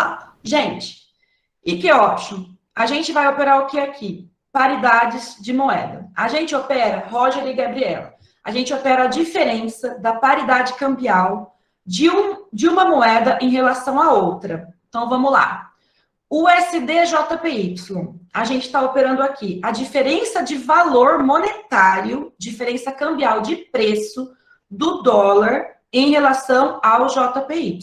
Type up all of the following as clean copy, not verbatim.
lá. Gente, EQ Option. A gente vai operar o que aqui? Paridades de moeda. A gente opera, Roger e Gabriela, a gente opera a diferença da paridade cambial de uma moeda em relação à outra. Então, vamos lá. USD-JPY, a gente está operando aqui a diferença de valor monetário, diferença cambial de preço do dólar em relação ao JPY.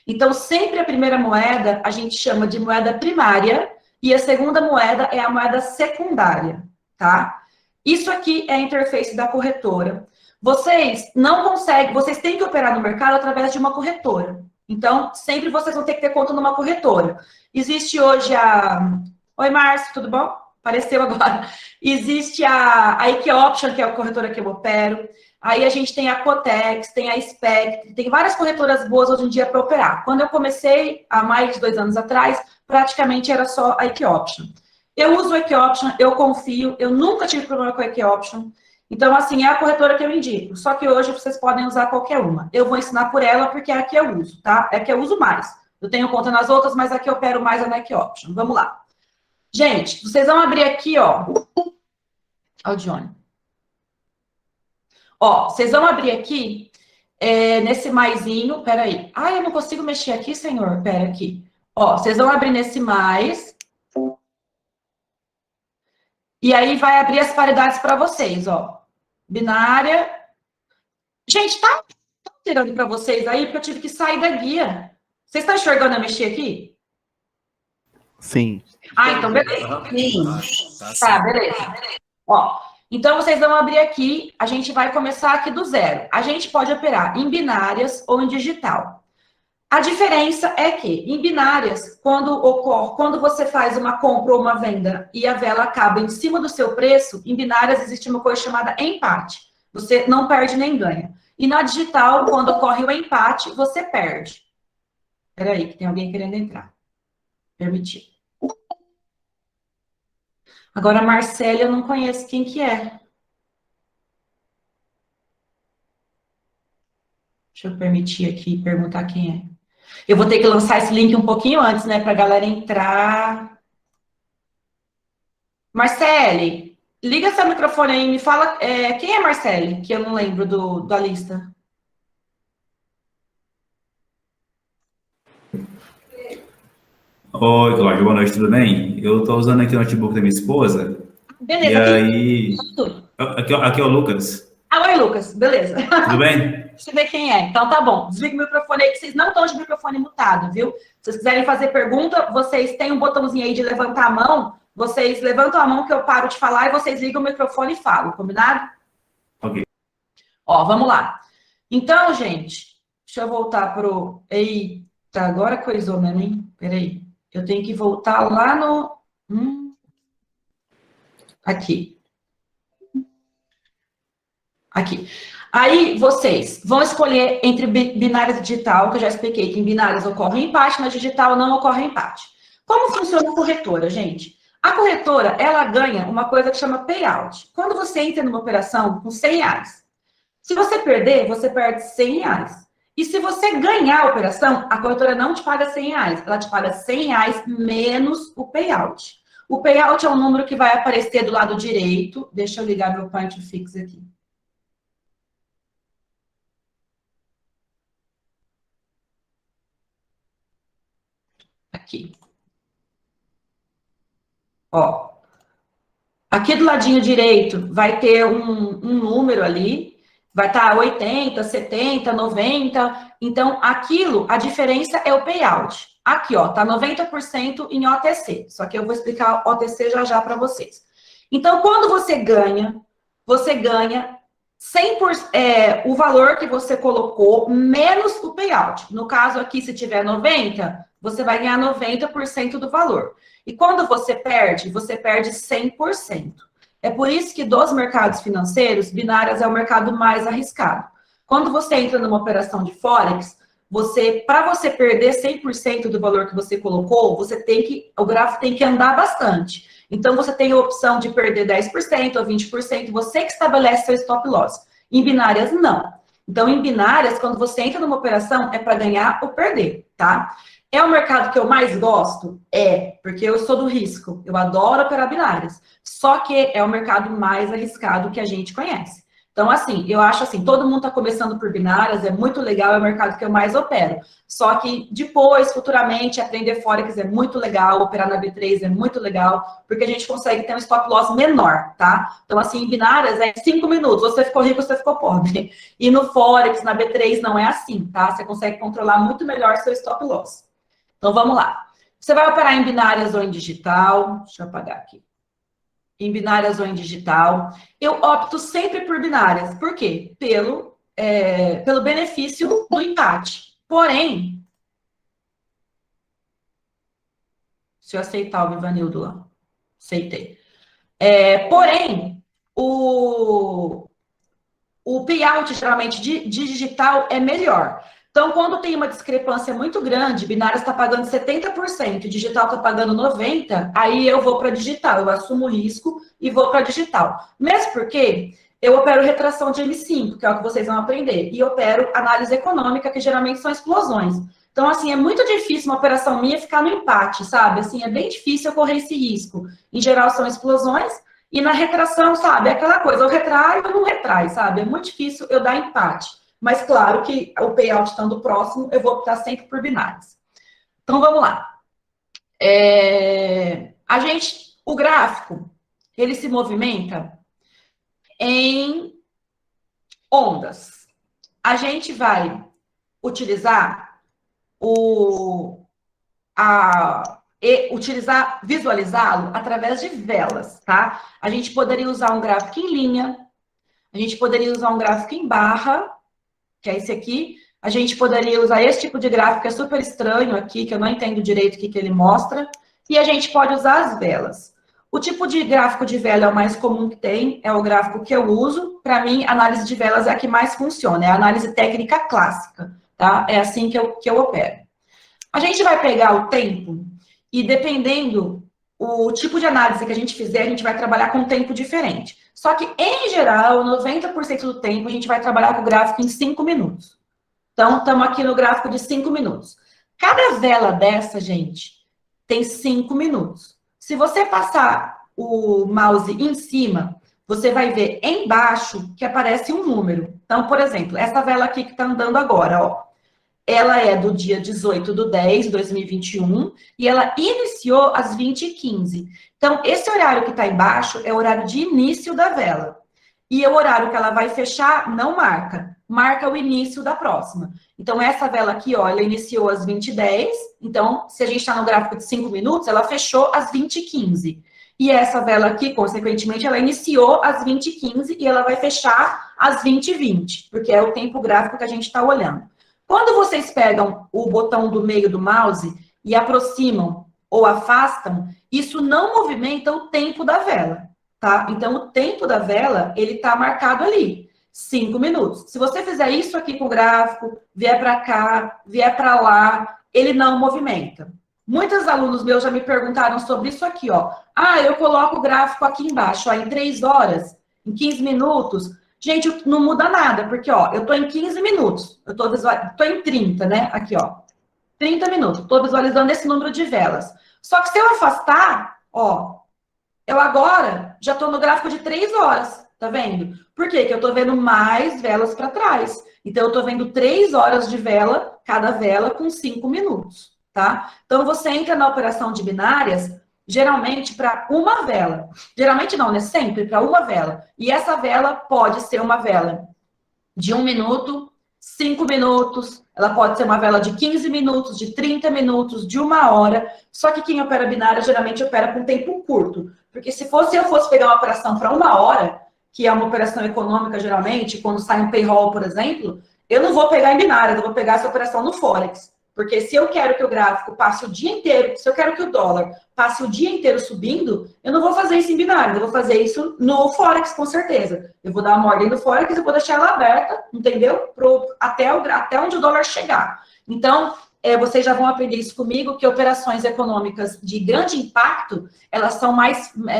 Então, sempre a primeira moeda a gente chama de moeda primária e a segunda moeda é a moeda secundária, tá? Isso aqui é a interface da corretora. Vocês não conseguem, vocês têm que operar no mercado através de uma corretora. Então, sempre vocês vão ter que ter conta numa corretora. Existe hoje a... Oi, Márcio, tudo bom? Apareceu agora. Existe a EQ Option, que é a corretora que eu opero. Aí a gente tem a Cotex, tem a Spectre, tem várias corretoras boas hoje em dia para operar. Quando eu comecei, há mais de 2 anos atrás, praticamente era só a EQ Option. Eu uso a EQ Option, eu confio, eu nunca tive problema com a EQ Option. Então, assim, é a corretora que eu indico. Só que hoje vocês podem usar qualquer uma. Eu vou ensinar por ela, porque é a que eu uso, tá? É a que eu uso mais. Eu tenho conta nas outras, mas a que eu opero mais é na EQ Option. Vamos lá. Gente, vocês vão abrir aqui, ó. Ó, o Johnny. Ó, vocês vão abrir aqui, nesse maisinho. Peraí. Ah, eu não consigo mexer aqui, senhor. Pera aqui. Ó, vocês vão abrir nesse mais. E aí vai abrir as paridades para vocês, ó. Binária. Gente, tá tirando para vocês aí, porque eu tive que sair da guia. Vocês estão enxergando eu mexer aqui? Sim. Ah, então beleza. Tá, beleza. Ó, então vocês vão abrir aqui, a gente vai começar aqui do zero. A gente pode operar em binárias ou em digital. A diferença é que, em binárias, quando você faz uma compra ou uma venda e a vela acaba em cima do seu preço, em binárias existe uma coisa chamada empate. Você não perde nem ganha. E na digital, quando ocorre o empate, você perde. Espera aí, que tem alguém querendo entrar. Permitir. Agora, a Marcela, eu não conheço quem que é. Deixa eu permitir aqui, perguntar quem é. Eu vou ter que lançar esse link um pouquinho antes, né, para a galera entrar. Marcele, liga seu microfone aí e me fala quem é Marcele, que eu não lembro da lista. Oi, Cláudio, boa noite, tudo bem? Eu estou usando aqui o notebook da minha esposa. Beleza. E aí... Tudo. Aqui é o Lucas. Ah, oi, Lucas. Beleza. Tudo bem? Deixa eu ver quem é. Então, tá bom. Desliga o microfone aí, que vocês não estão de microfone mutado, viu? Se vocês quiserem fazer pergunta, vocês têm um botãozinho aí de levantar a mão. Vocês levantam a mão que eu paro de falar e vocês ligam o microfone e falam, combinado? Ok. Ó, vamos lá. Então, gente, deixa eu voltar pro... Eita, agora coisou mesmo, hein? Peraí. Eu tenho que voltar lá no... Aqui. Aqui. Aí, vocês vão escolher entre binárias e digital, que eu já expliquei que em binárias ocorre empate, na digital não ocorre empate. Como funciona a corretora, gente? A corretora, ela ganha uma coisa que chama payout. Quando você entra numa operação com R$100, se você perder, você perde R$100. E se você ganhar a operação, a corretora não te paga R$100, ela te paga R$100 menos o payout. O payout é um número que vai aparecer do lado direito. Deixa eu ligar meu point to fix aqui. Aqui. Ó. Aqui do ladinho direito vai ter um número ali. Vai estar 80, 70, 90. Então, aquilo, a diferença é o payout. Aqui, ó, tá 90% em OTC. Só que eu vou explicar OTC já para vocês. Então, quando você ganha 100%, o valor que você colocou menos o payout. No caso aqui, se tiver 90, você vai ganhar 90% do valor. E quando você perde 100%. É por isso que dos mercados financeiros, binárias é o mercado mais arriscado. Quando você entra numa operação de Forex, para você perder 100% do valor que você colocou, o gráfico tem que andar bastante. Então, você tem a opção de perder 10% ou 20%, você que estabelece seu stop loss. Em binárias, não. Então, em binárias, quando você entra numa operação, é para ganhar ou perder, tá? É o mercado que eu mais gosto? É, porque eu sou do risco. Eu adoro operar binárias. Só que é o mercado mais arriscado que a gente conhece. Então, assim, eu acho assim, todo mundo está começando por binárias, é muito legal, é o mercado que eu mais opero. Só que depois, futuramente, aprender Forex é muito legal, operar na B3 é muito legal, porque a gente consegue ter um stop loss menor, tá? Então, assim, em binárias é 5 minutos, você ficou rico, você ficou pobre. E no Forex, na B3, não é assim, tá? Você consegue controlar muito melhor seu stop loss. Então, vamos lá. Você vai operar em binárias ou em digital? Deixa eu apagar aqui. Em binárias ou em digital. Eu opto sempre por binárias. Por quê? Pelo benefício do empate. Porém, se eu aceitar o Vivanildo lá. Aceitei. Porém, o payout, geralmente, de digital é melhor. Então, quando tem uma discrepância muito grande, binário está pagando 70%, digital está pagando 90%, aí eu vou para digital, eu assumo o risco e vou para digital. Mesmo porque eu opero retração de M5, que é o que vocês vão aprender, e opero análise econômica, que geralmente são explosões. Então, assim, é muito difícil uma operação minha ficar no empate, sabe? Assim, é bem difícil eu correr esse risco. Em geral, são explosões, e na retração, sabe? É aquela coisa, eu retraio ou não retrai, sabe? É muito difícil eu dar empate. Mas, claro que o payout estando próximo, eu vou optar sempre por binários. Então, vamos lá. O gráfico, ele se movimenta em ondas. A gente vai utilizar visualizá-lo através de velas, tá? A gente poderia usar um gráfico em linha, a gente poderia usar um gráfico em barra, que é esse aqui. A gente poderia usar esse tipo de gráfico, que é super estranho aqui, que eu não entendo direito o que ele mostra. E a gente pode usar as velas. O tipo de gráfico de vela é o mais comum que tem, é o gráfico que eu uso. Para mim, análise de velas é a que mais funciona, é a análise técnica clássica, tá? É assim que eu opero. A gente vai pegar o tempo e, dependendo o tipo de análise que a gente fizer, a gente vai trabalhar com um tempo diferente. Só que, em geral, 90% do tempo, a gente vai trabalhar com o gráfico em 5 minutos. Então, estamos aqui no gráfico de 5 minutos. Cada vela dessa, gente, tem 5 minutos. Se você passar o mouse em cima, você vai ver embaixo que aparece um número. Então, por exemplo, essa vela aqui que está andando agora, ó. Ela é do dia 18/10/2021 e ela iniciou às 20h15. Então, esse horário que está embaixo é o horário de início da vela. E o horário que ela vai fechar não marca. Marca o início da próxima. Então, essa vela aqui, ó, ela iniciou às 20h10. Então, se a gente está no gráfico de 5 minutos, ela fechou às 20h15. E essa vela aqui, consequentemente, ela iniciou às 20h15 e ela vai fechar às 20h20, porque é o tempo gráfico que a gente está olhando. Quando vocês pegam o botão do meio do mouse e aproximam ou afastam, isso não movimenta o tempo da vela, tá? Então, o tempo da vela, ele tá marcado ali, 5 minutos. Se você fizer isso aqui com o gráfico, vier para cá, vier para lá, ele não movimenta. Muitos alunos meus já me perguntaram sobre isso aqui, ó. Ah, eu coloco o gráfico aqui embaixo, ó, em 3 horas, em 15 minutos... Gente, não muda nada, porque, ó, eu tô em 15 minutos, eu tô em 30, né? Aqui, ó, 30 minutos, tô visualizando esse número de velas. Só que se eu afastar, ó, eu agora já tô no gráfico de 3 horas, tá vendo? Por quê? Porque eu tô vendo mais velas para trás. Então, eu tô vendo 3 horas de vela, cada vela com 5 minutos, tá? Então, você entra na operação de binárias... geralmente para uma vela. Geralmente não, né? Sempre para uma vela. E essa vela pode ser uma vela de 1 minuto, 5 minutos, ela pode ser uma vela de 15 minutos, de 30 minutos, de 1 hora. Só que quem opera binária geralmente opera com tempo curto. Porque se eu fosse pegar uma operação para 1 hora, que é uma operação econômica geralmente, quando sai um payroll, por exemplo, eu não vou pegar em binária, eu vou pegar essa operação no Forex. Porque se eu quero que o gráfico passe o dia inteiro, se eu quero que o dólar passe o dia inteiro subindo, eu não vou fazer isso em binário, eu vou fazer isso no Forex, com certeza. Eu vou dar uma ordem no Forex e vou deixar ela aberta, entendeu? Até onde o dólar chegar. Então, vocês já vão aprender isso comigo, que operações econômicas de grande impacto, elas são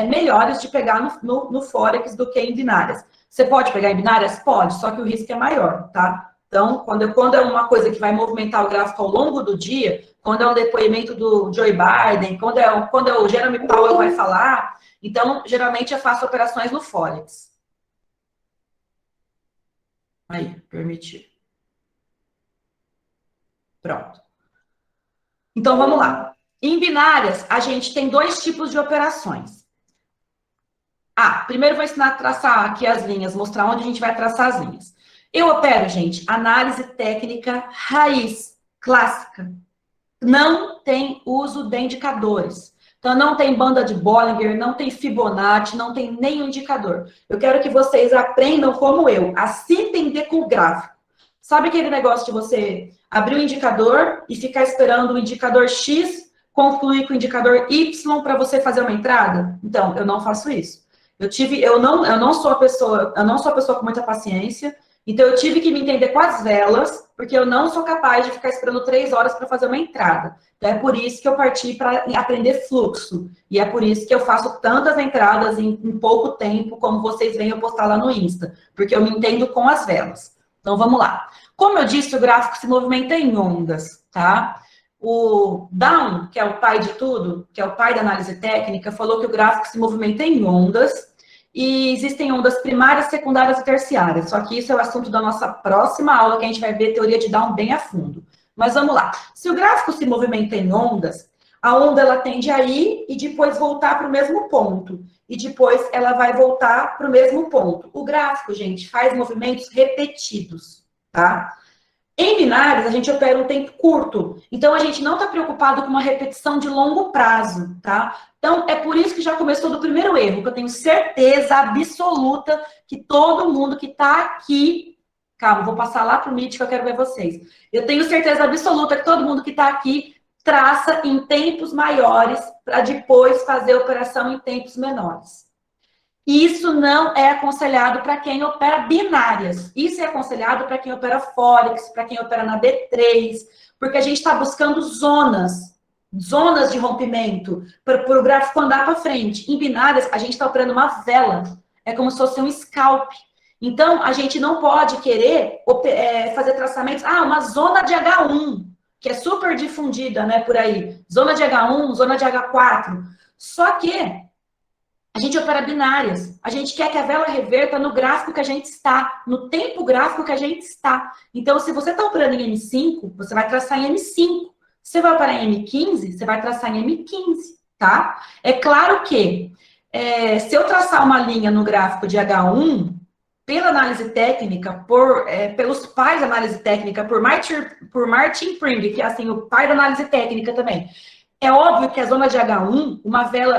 melhores de pegar no Forex do que em binárias. Você pode pegar em binárias? Pode, só que o risco é maior, tá? Então, quando é uma coisa que vai movimentar o gráfico ao longo do dia, quando é um depoimento do Joe Biden, quando é o Jeremy Powell vai falar. Então, geralmente eu faço operações no Forex. Aí, permitir. Pronto. Então, vamos lá. Em binárias, a gente tem 2 tipos de operações. Primeiro vou ensinar a traçar aqui as linhas, mostrar onde a gente vai traçar as linhas. Eu opero, gente, análise técnica raiz, clássica. Não tem uso de indicadores. Então, não tem banda de Bollinger, não tem Fibonacci, não tem nenhum indicador. Eu quero que vocês aprendam como eu, a se entender com o gráfico. Sabe aquele negócio de você abrir o indicador e ficar esperando o indicador X confluir com o indicador Y para você fazer uma entrada? Então, eu não faço isso. Eu não sou a pessoa com muita paciência, então eu tive que me entender com as velas, porque eu não sou capaz de ficar esperando 3 horas para fazer uma entrada. Então é por isso que eu parti para aprender fluxo. E é por isso que eu faço tantas entradas em pouco tempo, como vocês veem eu postar lá no Insta, porque eu me entendo com as velas. Então vamos lá. Como eu disse, o gráfico se movimenta em ondas, tá? O Down, que é o pai de tudo, que é o pai da análise técnica, falou que o gráfico se movimenta em ondas, e existem ondas primárias, secundárias e terciárias. Só que isso é o assunto da nossa próxima aula, que a gente vai ver teoria de Down bem a fundo. Mas vamos lá. Se o gráfico se movimenta em ondas, a onda ela tende a ir e depois voltar para o mesmo ponto. E depois ela vai voltar para o mesmo ponto. O gráfico, gente, faz movimentos repetidos, tá? Em binários, a gente opera um tempo curto. Então, a gente não está preocupado com uma repetição de longo prazo, tá? Então, é por isso que já começou do primeiro erro, que eu tenho certeza absoluta que todo mundo que está aqui... Calma, vou passar lá para o Meet que eu quero ver vocês. Eu tenho certeza absoluta que todo mundo que está aqui traça em tempos maiores para depois fazer a operação em tempos menores. Isso não é aconselhado para quem opera binárias. Isso é aconselhado para quem opera Forex, para quem opera na B3, porque a gente está buscando zonas de rompimento, para o gráfico andar para frente. Em binárias, a gente está operando uma vela. É como se fosse um scalp. Então, a gente não pode querer fazer traçamentos. Uma zona de H1, que é super difundida, né, por aí. Zona de H1, zona de H4. Só que a gente opera binárias. A gente quer que a vela reverta no gráfico que a gente está, no tempo gráfico que a gente está. Então, se você está operando em M5, você vai traçar em M5. Se você vai operar em M15, você vai traçar em M15, tá? É claro que, se eu traçar uma linha no gráfico de H1, pela análise técnica, pelos pais da análise técnica, por Martin Pring, que é assim, o pai da análise técnica também. É óbvio que a zona de H1,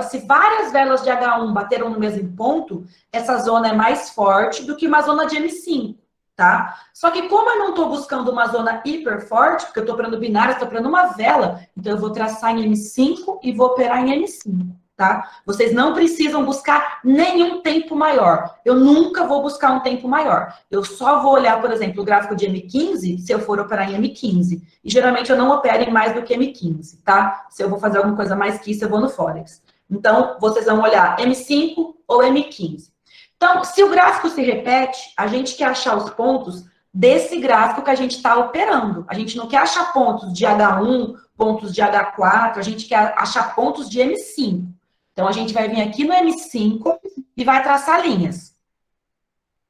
se várias velas de H1 bateram no mesmo ponto, essa zona é mais forte do que uma zona de M5, tá? Só que como eu não estou buscando uma zona hiper forte, porque eu estou operando binário, estou operando uma vela, então eu vou traçar em M5 e vou operar em M5, tá? Vocês não precisam buscar nenhum tempo maior. Eu nunca vou buscar um tempo maior. Eu só vou olhar, por exemplo, o gráfico de M15 se eu for operar em M15. E geralmente eu não opero em mais do que M15, tá? Se eu vou fazer alguma coisa mais que isso, eu vou no Forex. Então, vocês vão olhar M5 ou M15. Então, se o gráfico se repete, a gente quer achar os pontos desse gráfico que a gente está operando. A gente não quer achar pontos de H1, pontos de H4, a gente quer achar pontos de M5. Então, a gente vai vir aqui no M5 e vai traçar linhas.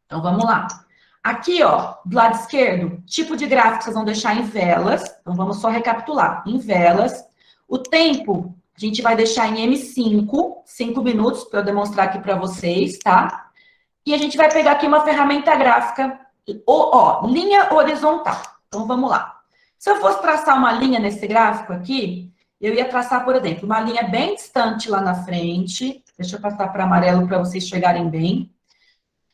Então, vamos lá. Aqui, ó, do lado esquerdo, tipo de gráfico vocês vão deixar em velas. Então, vamos só recapitular. Em velas. O tempo, a gente vai deixar em M5, 5 minutos, para eu demonstrar aqui para vocês, tá? E a gente vai pegar aqui uma ferramenta gráfica, linha horizontal. Então, vamos lá. Se eu fosse traçar uma linha nesse gráfico aqui, eu ia traçar, por exemplo, uma linha bem distante lá na frente. Deixa eu passar para amarelo para vocês chegarem bem.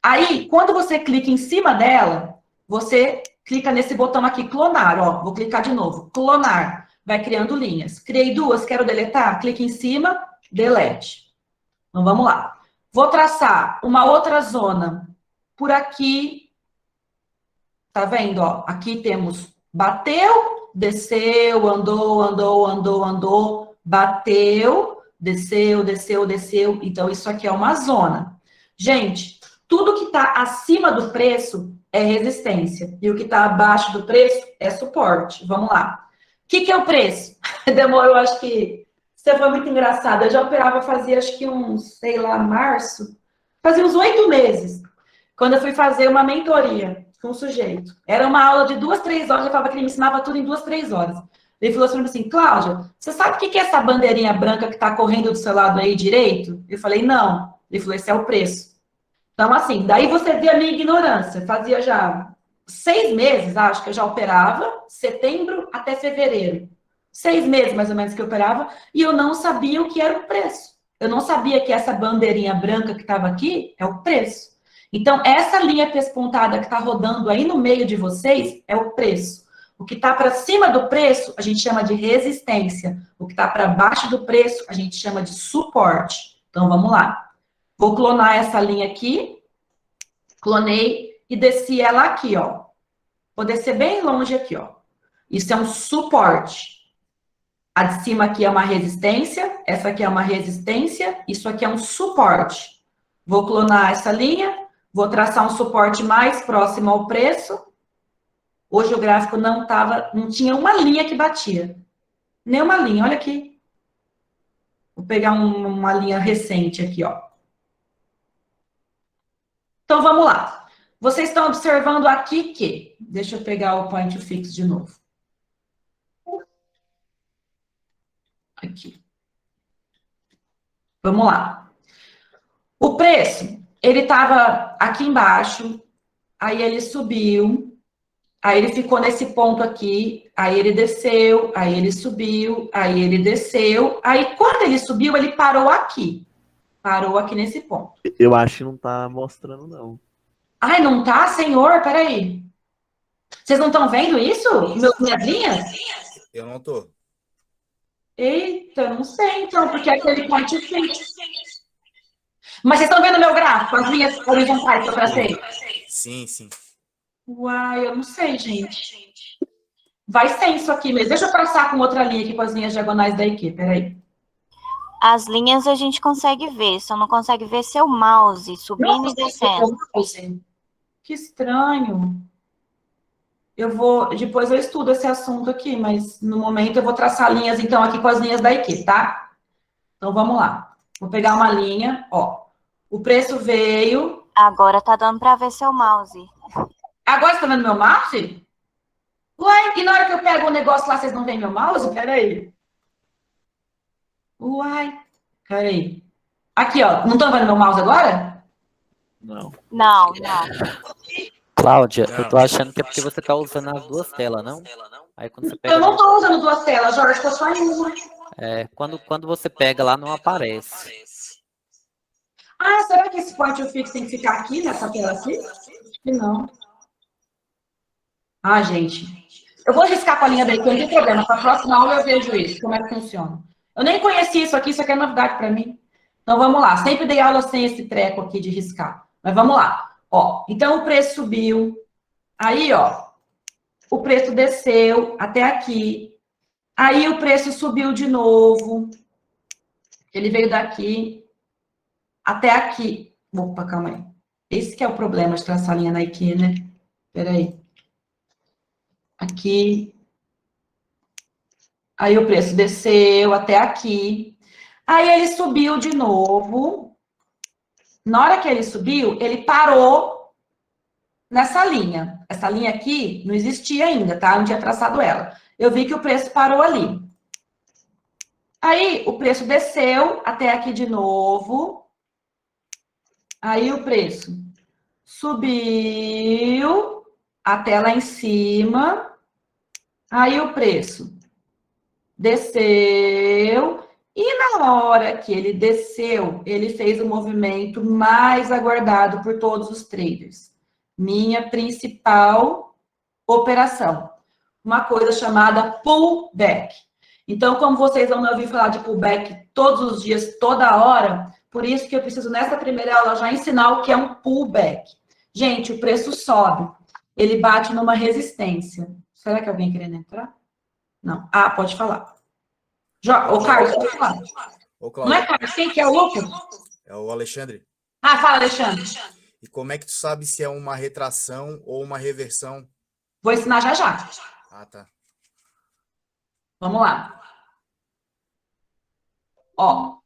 Aí, quando você clica em cima dela, você clica nesse botão aqui, clonar, ó. Vou clicar de novo, clonar. Vai criando linhas. Criei 2, quero deletar? Clique em cima, delete. Então, vamos lá. Vou traçar uma outra zona por aqui. Tá vendo, ó? Aqui temos bateu, desceu, andou, bateu, desceu. Então, isso aqui é uma zona. Gente, tudo que está acima do preço é resistência. E o que está abaixo do preço é suporte. Vamos lá. O que é o preço? Demorou, acho que... Você foi muito engraçada. Eu já operava fazia, acho que uns, sei lá, março. Fazia uns 8 meses. Quando eu fui fazer uma mentoria com um sujeito. Era uma aula de 2, 3 horas. Eu falava que ele me ensinava tudo em 2, 3 horas. Ele falou assim, Cláudia, você sabe o que é essa bandeirinha branca que está correndo do seu lado aí direito? Eu falei, não. Ele falou, esse é o preço. Então, assim, daí você vê a minha ignorância. Fazia já 6 meses, acho que eu já operava, setembro até fevereiro. 6 meses, mais ou menos, que eu operava, e eu não sabia o que era o preço. Eu não sabia que essa bandeirinha branca que estava aqui é o preço. Então, essa linha pespontada que está rodando aí no meio de vocês é o preço. O que está para cima do preço, a gente chama de resistência. O que está para baixo do preço, a gente chama de suporte. Então, vamos lá. Vou clonar essa linha aqui. Clonei e desci ela aqui, ó. Vou descer bem longe aqui, ó. Isso é um suporte. A de cima aqui é uma resistência, essa aqui é uma resistência, isso aqui é um suporte. Vou clonar essa linha, vou traçar um suporte mais próximo ao preço. Hoje o gráfico não tinha uma linha que batia. Nenhuma linha, olha aqui. Vou pegar uma linha recente aqui, ó. Então, vamos lá. Vocês estão observando aqui que... Deixa eu pegar o point fix de novo. Aqui. Vamos lá. O preço, ele estava aqui embaixo, aí ele subiu, aí ele ficou nesse ponto aqui, aí ele desceu, aí ele subiu, aí ele desceu, aí quando ele subiu, ele parou aqui. Parou aqui nesse ponto. Eu acho que não tá mostrando, não. Ai, não tá, senhor? Peraí. Vocês não estão vendo isso? Minhas linhas? Eu não tô. Eita, não sei então, porque é aquele point fix. Mas vocês estão vendo meu gráfico? As linhas horizontais que eu tracei? Sim, sim. Uai, eu não sei, gente. Vai ser isso aqui mesmo. Deixa eu traçar com outra linha aqui, com as linhas diagonais da equipe. Peraí. As linhas a gente consegue ver, só não consegue ver seu mouse subindo e descendo. Que estranho. Depois eu estudo esse assunto aqui, mas no momento eu vou traçar linhas, então, aqui com as linhas da equipe, tá? Então, vamos lá. Vou pegar uma linha, ó. O preço veio... Agora tá dando para ver seu mouse. Agora você tá vendo meu mouse? Uai, e na hora que eu pego o negócio lá, vocês não veem meu mouse? Peraí. Uai, peraí. Aqui, ó. Não estão vendo meu mouse agora? Não. Não. Cláudia, eu tô achando que é porque você tá usando as duas telas, não? Aí quando você pega Eu não tô usando duas telas, Jorge, tô só em uma. quando você pega lá, não aparece. Ah, será que esse point fix tem que ficar aqui, nessa tela aqui? Acho que não. Ah, gente. Eu vou riscar com a linha daí, que não tem problema. Para a próxima aula eu vejo isso, como é que funciona. Eu nem conheci isso aqui é novidade para mim. Então, vamos lá. Sempre dei aula sem esse treco aqui de riscar. Mas vamos lá. Ó, então, o preço subiu. Aí, ó, o preço desceu até aqui. Aí, o preço subiu de novo. Ele veio daqui até aqui. Opa, calma aí. Esse que é o problema de traçar linha na IQ, né? Peraí. Aqui. Aí, o preço desceu até aqui. Aí, ele subiu de novo. Na hora que ele subiu, ele parou nessa linha. Essa linha aqui não existia ainda, tá? Eu não tinha traçado ela. Eu vi que o preço parou ali. Aí, o preço desceu até aqui de novo. Aí, o preço subiu até lá em cima. Aí, o preço desceu. E na hora que ele desceu, ele fez o movimento mais aguardado por todos os traders. Minha principal operação. Uma coisa chamada pullback. Então, como vocês vão ouvir falar de pullback todos os dias, toda hora, por isso que eu preciso, nessa primeira aula, já ensinar o que é um pullback. Gente, o preço sobe. Ele bate numa resistência. Será que alguém querendo entrar? Não. Ah, pode falar. Ô, Carlos, pode falar. Ô, Não é Carlos? Quem que é o Lucas? É o Alexandre. Ah, fala, Alexandre. E como é que tu sabe se é uma retração ou uma reversão? Vou ensinar já já. Ah, tá. Vamos lá. Ó,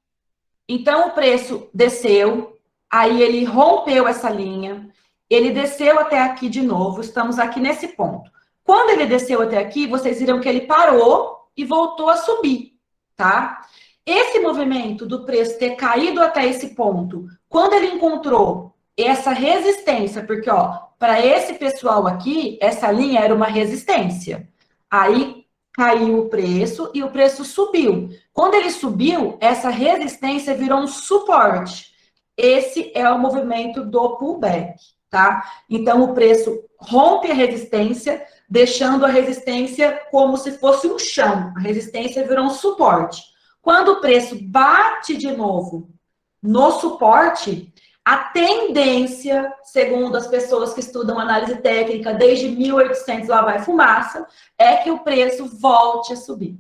então o preço desceu, aí ele rompeu essa linha, ele desceu até aqui de novo, estamos aqui nesse ponto. Quando ele desceu até aqui, vocês viram que ele parou e voltou a subir, tá? Esse movimento do preço ter caído até esse ponto, quando ele encontrou essa resistência, porque, ó, para esse pessoal aqui, essa linha era uma resistência. Aí caiu o preço e o preço subiu. Quando ele subiu, essa resistência virou um suporte. Esse é o movimento do pullback, tá? Então, o preço rompe a resistência, deixando a resistência como se fosse um chão. A resistência virou um suporte. Quando o preço bate de novo no suporte, a tendência, segundo as pessoas que estudam análise técnica desde 1800 lá vai fumaça, é que o preço volte a subir.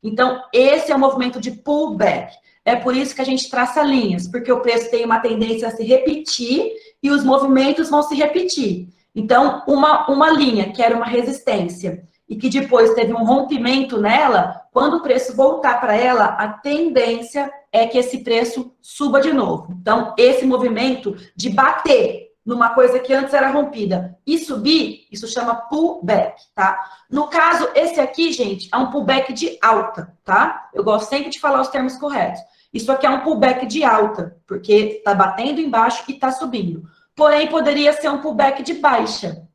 Então, esse é o movimento de pullback. É por isso que a gente traça linhas, porque o preço tem uma tendência a se repetir e os movimentos vão se repetir. Então, uma linha que era uma resistência e que depois teve um rompimento nela, quando o preço voltar para ela, a tendência é que esse preço suba de novo. Então, esse movimento de bater numa coisa que antes era rompida e subir, isso chama pullback, tá? No caso, esse aqui, gente, é um pullback de alta, tá? Eu gosto sempre de falar os termos corretos. Isso aqui é um pullback de alta, porque tá batendo embaixo e tá subindo. Porém, poderia ser um pullback de baixa.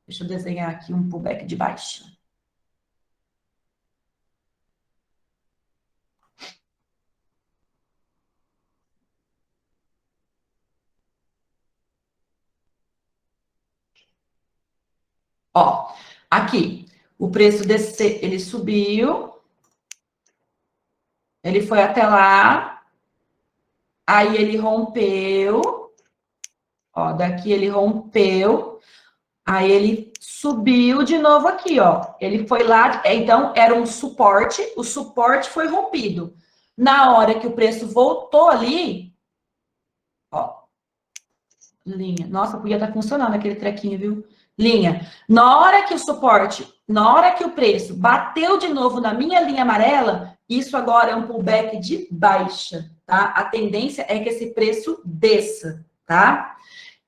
Deixa eu desenhar aqui um pullback de baixa. Ó, aqui, o preço desse, ele subiu, ele foi até lá, aí ele rompeu, ó, daqui ele rompeu, aí ele subiu de novo aqui, ó, ele foi lá, então era um suporte, o suporte foi rompido. Na hora que o preço voltou ali, ó, linha, nossa, podia estar funcionando aquele trequinho, viu? Linha. Na hora que o suporte, na hora que o preço bateu de novo na minha linha amarela, isso agora é um pullback de baixa, tá? A tendência é que esse preço desça, tá?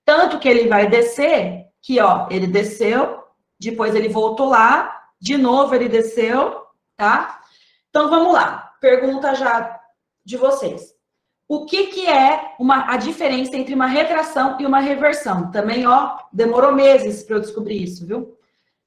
Tanto que ele vai descer, que ó, ele desceu, depois ele voltou lá, de novo ele desceu, tá? Então vamos lá, pergunta já de vocês. O que é a diferença entre uma retração e uma reversão? Também, ó, demorou meses para eu descobrir isso, viu?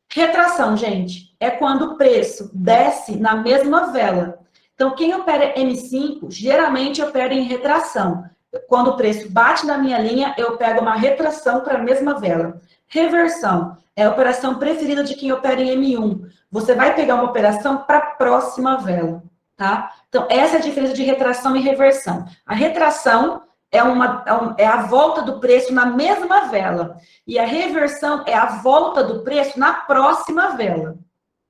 Retração, gente, é quando o preço desce na mesma vela. Então, quem opera M5, geralmente opera em retração. Quando o preço bate na minha linha, eu pego uma retração para a mesma vela. Reversão é a operação preferida de quem opera em M1. Você vai pegar uma operação para a próxima vela, tá? Então, essa é a diferença de retração e reversão. A retração é a volta do preço na mesma vela. E a reversão é a volta do preço na próxima vela,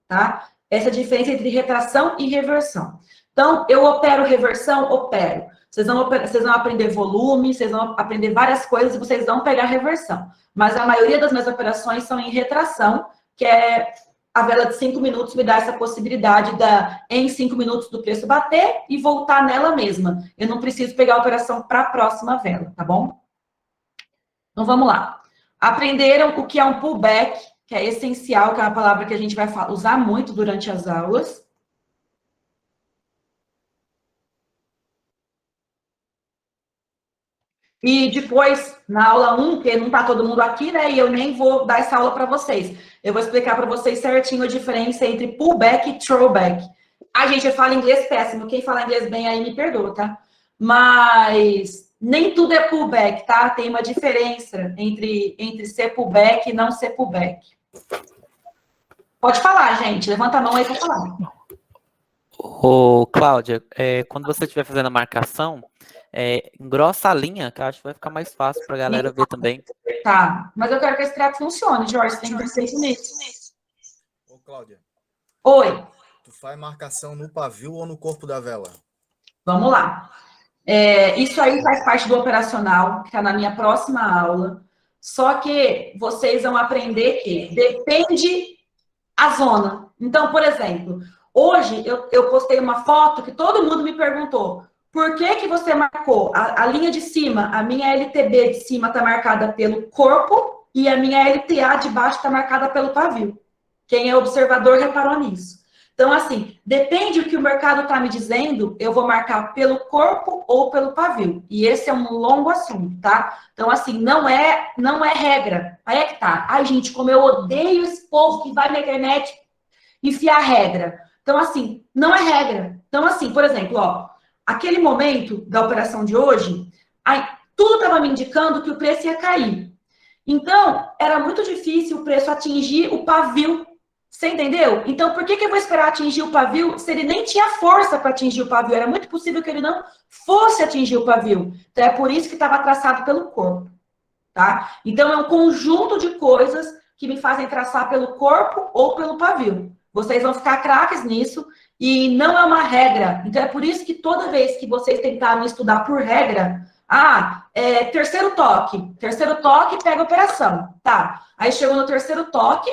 tá? Essa é a diferença entre retração e reversão. Então, eu opero reversão? Opero. Vocês vão aprender volume, vocês vão aprender várias coisas e vocês vão pegar reversão. Mas a maioria das minhas operações são em retração, que é a vela de 5 minutos me dá essa possibilidade em 5 minutos do preço bater e voltar nela mesma. Eu não preciso pegar a operação para a próxima vela, tá bom? Então, vamos lá. Aprenderam o que é um pullback, que é essencial, que é uma palavra que a gente vai usar muito durante as aulas. E depois, na aula 1, porque não está todo mundo aqui, né? E eu nem vou dar essa aula para vocês. Eu vou explicar para vocês certinho a diferença entre pullback e throwback. A gente fala inglês péssimo. Quem fala inglês bem aí me perdoa, tá? Mas nem tudo é pullback, tá? Tem uma diferença entre ser pullback e não ser pullback. Pode falar, gente. Levanta a mão aí para falar. Ô, Cláudia, quando você estiver fazendo a marcação, engrossa a linha, que eu acho que vai ficar mais fácil para a galera ver também. Tá, mas eu quero que esse treco funcione, Jorge. Você tem que pensar nisso. Ô, Cláudia. Oi. Tu faz marcação no pavio ou no corpo da vela? Vamos lá. Isso aí faz parte do operacional, que está na minha próxima aula. Só que vocês vão aprender que depende a zona. Então, por exemplo, Hoje, eu postei uma foto que todo mundo me perguntou, por que que você marcou a linha de cima, a minha LTB de cima está marcada pelo corpo e a minha LTA de baixo está marcada pelo pavio? Quem é observador reparou nisso. Então, assim, depende do que o mercado está me dizendo, eu vou marcar pelo corpo ou pelo pavio. E esse é um longo assunto, tá? Então, assim, não é regra. Aí é que tá. Ai, gente, como eu odeio esse povo que vai na internet enfiar regra. Então, assim, não é regra. Então, assim, por exemplo, ó, aquele momento da operação de hoje, aí, tudo estava me indicando que o preço ia cair. Então, era muito difícil o preço atingir o pavio. Você entendeu? Então, por que eu vou esperar atingir o pavio se ele nem tinha força para atingir o pavio? Era muito possível que ele não fosse atingir o pavio. Então, é por isso que estava traçado pelo corpo, tá? Então, é um conjunto de coisas que me fazem traçar pelo corpo ou pelo pavio. Vocês vão ficar craques nisso e não é uma regra. Então, é por isso que toda vez que vocês tentarem estudar por regra, terceiro toque, pega operação, tá? Aí chegou no terceiro toque,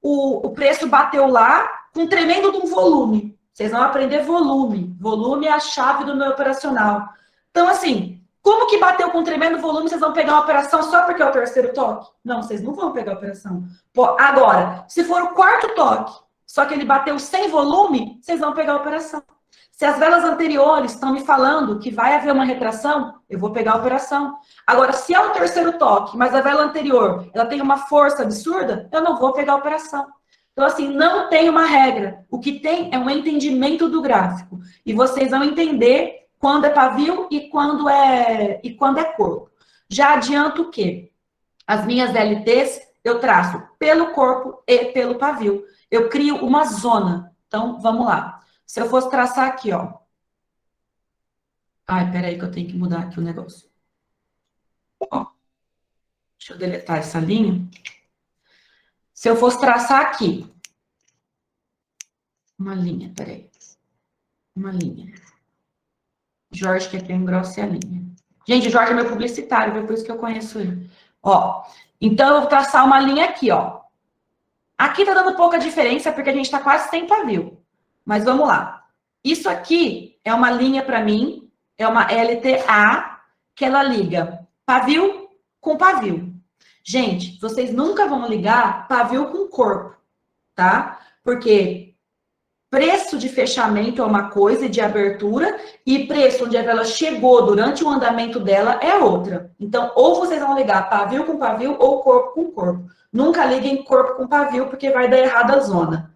o preço bateu lá com um tremendo de um volume. Vocês vão aprender volume. Volume é a chave do meu operacional. Então, assim, como que bateu com um tremendo volume, vocês vão pegar uma operação só porque é o terceiro toque? Não, vocês não vão pegar a operação. Pô, agora, se for o quarto toque, só que ele bateu sem volume, vocês vão pegar a operação. Se as velas anteriores estão me falando que vai haver uma retração, eu vou pegar a operação. Agora, se é o terceiro toque, mas a vela anterior ela tem uma força absurda, eu não vou pegar a operação. Então, assim, não tem uma regra. O que tem é um entendimento do gráfico. E vocês vão entender quando é pavio e quando é corpo. Já adianto o quê? As minhas LTs eu traço pelo corpo e pelo pavio. Eu crio uma zona. Então, vamos lá. Se eu fosse traçar aqui, ó. Ai, peraí que eu tenho que mudar aqui o negócio. Ó. Deixa eu deletar essa linha. Se eu fosse traçar aqui. Uma linha, peraí. Uma linha. Jorge quer que eu engrosse a linha. Gente, o Jorge é meu publicitário, viu? Por isso que eu conheço ele. Ó. Então, eu vou traçar uma linha aqui, ó. Aqui tá dando pouca diferença, porque a gente tá quase sem pavio. Mas vamos lá. Isso aqui é uma linha para mim, é uma LTA, que ela liga pavio com pavio. Gente, vocês nunca vão ligar pavio com corpo, tá? Porque preço de fechamento é uma coisa, de abertura, e preço onde a vela chegou durante o andamento dela é outra. Então, ou vocês vão ligar pavio com pavio ou corpo com corpo. Nunca liguem corpo com pavio, porque vai dar errado a zona.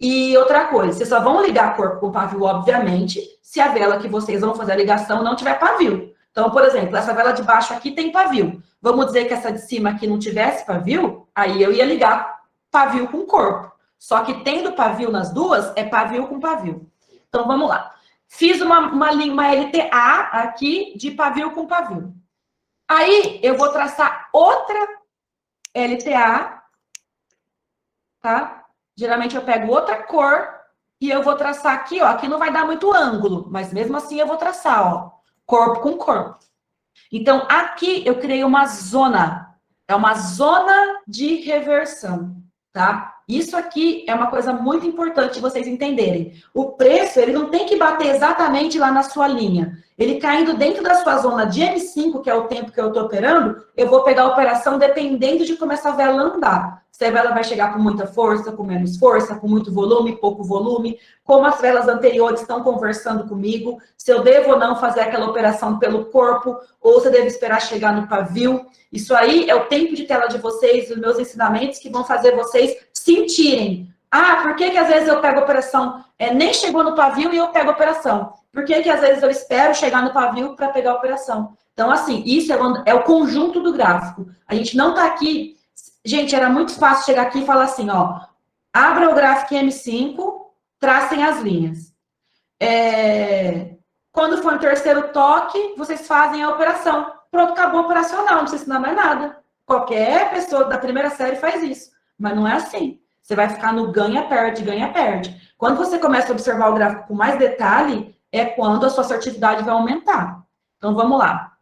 E outra coisa, vocês só vão ligar corpo com pavio, obviamente, se a vela que vocês vão fazer a ligação não tiver pavio. Então, por exemplo, essa vela de baixo aqui tem pavio. Vamos dizer que essa de cima aqui não tivesse pavio, aí eu ia ligar pavio com corpo. Só que tendo pavio nas duas, é pavio com pavio. Então, vamos lá. Fiz uma LTA aqui de pavio com pavio. Aí, eu vou traçar outra LTA, tá? Geralmente eu pego outra cor e eu vou traçar aqui, ó. Aqui não vai dar muito ângulo, mas mesmo assim eu vou traçar, ó. Corpo com corpo. Então, aqui eu criei uma zona. É uma zona de reversão, tá? Isso aqui é uma coisa muito importante vocês entenderem. O preço, ele não tem que bater exatamente lá na sua linha. Ele caindo dentro da sua zona de M5, que é o tempo que eu estou operando, eu vou pegar a operação dependendo de como essa vela andar. Se a vela vai chegar com muita força, com menos força, com muito volume, pouco volume, como as velas anteriores estão conversando comigo, se eu devo ou não fazer aquela operação pelo corpo, ou se eu devo esperar chegar no pavio. Isso aí é o tempo de tela de vocês, os meus ensinamentos, que vão fazer vocês sentirem. Ah, por que às vezes eu pego a operação, nem chegou no pavio e eu pego a operação? Por que às vezes eu espero chegar no pavio para pegar a operação? Então, assim, isso é o conjunto do gráfico. A gente não está aqui... Gente, era muito fácil chegar aqui e falar assim, ó, abra o gráfico M5, tracem as linhas. Quando for no terceiro toque, vocês fazem a operação. Pronto, acabou o operacional, não precisa ensinar mais nada. Qualquer pessoa da primeira série faz isso, mas não é assim. Você vai ficar no ganha-perde, ganha-perde. Quando você começa a observar o gráfico com mais detalhe, é quando a sua assertividade vai aumentar. Então, vamos lá.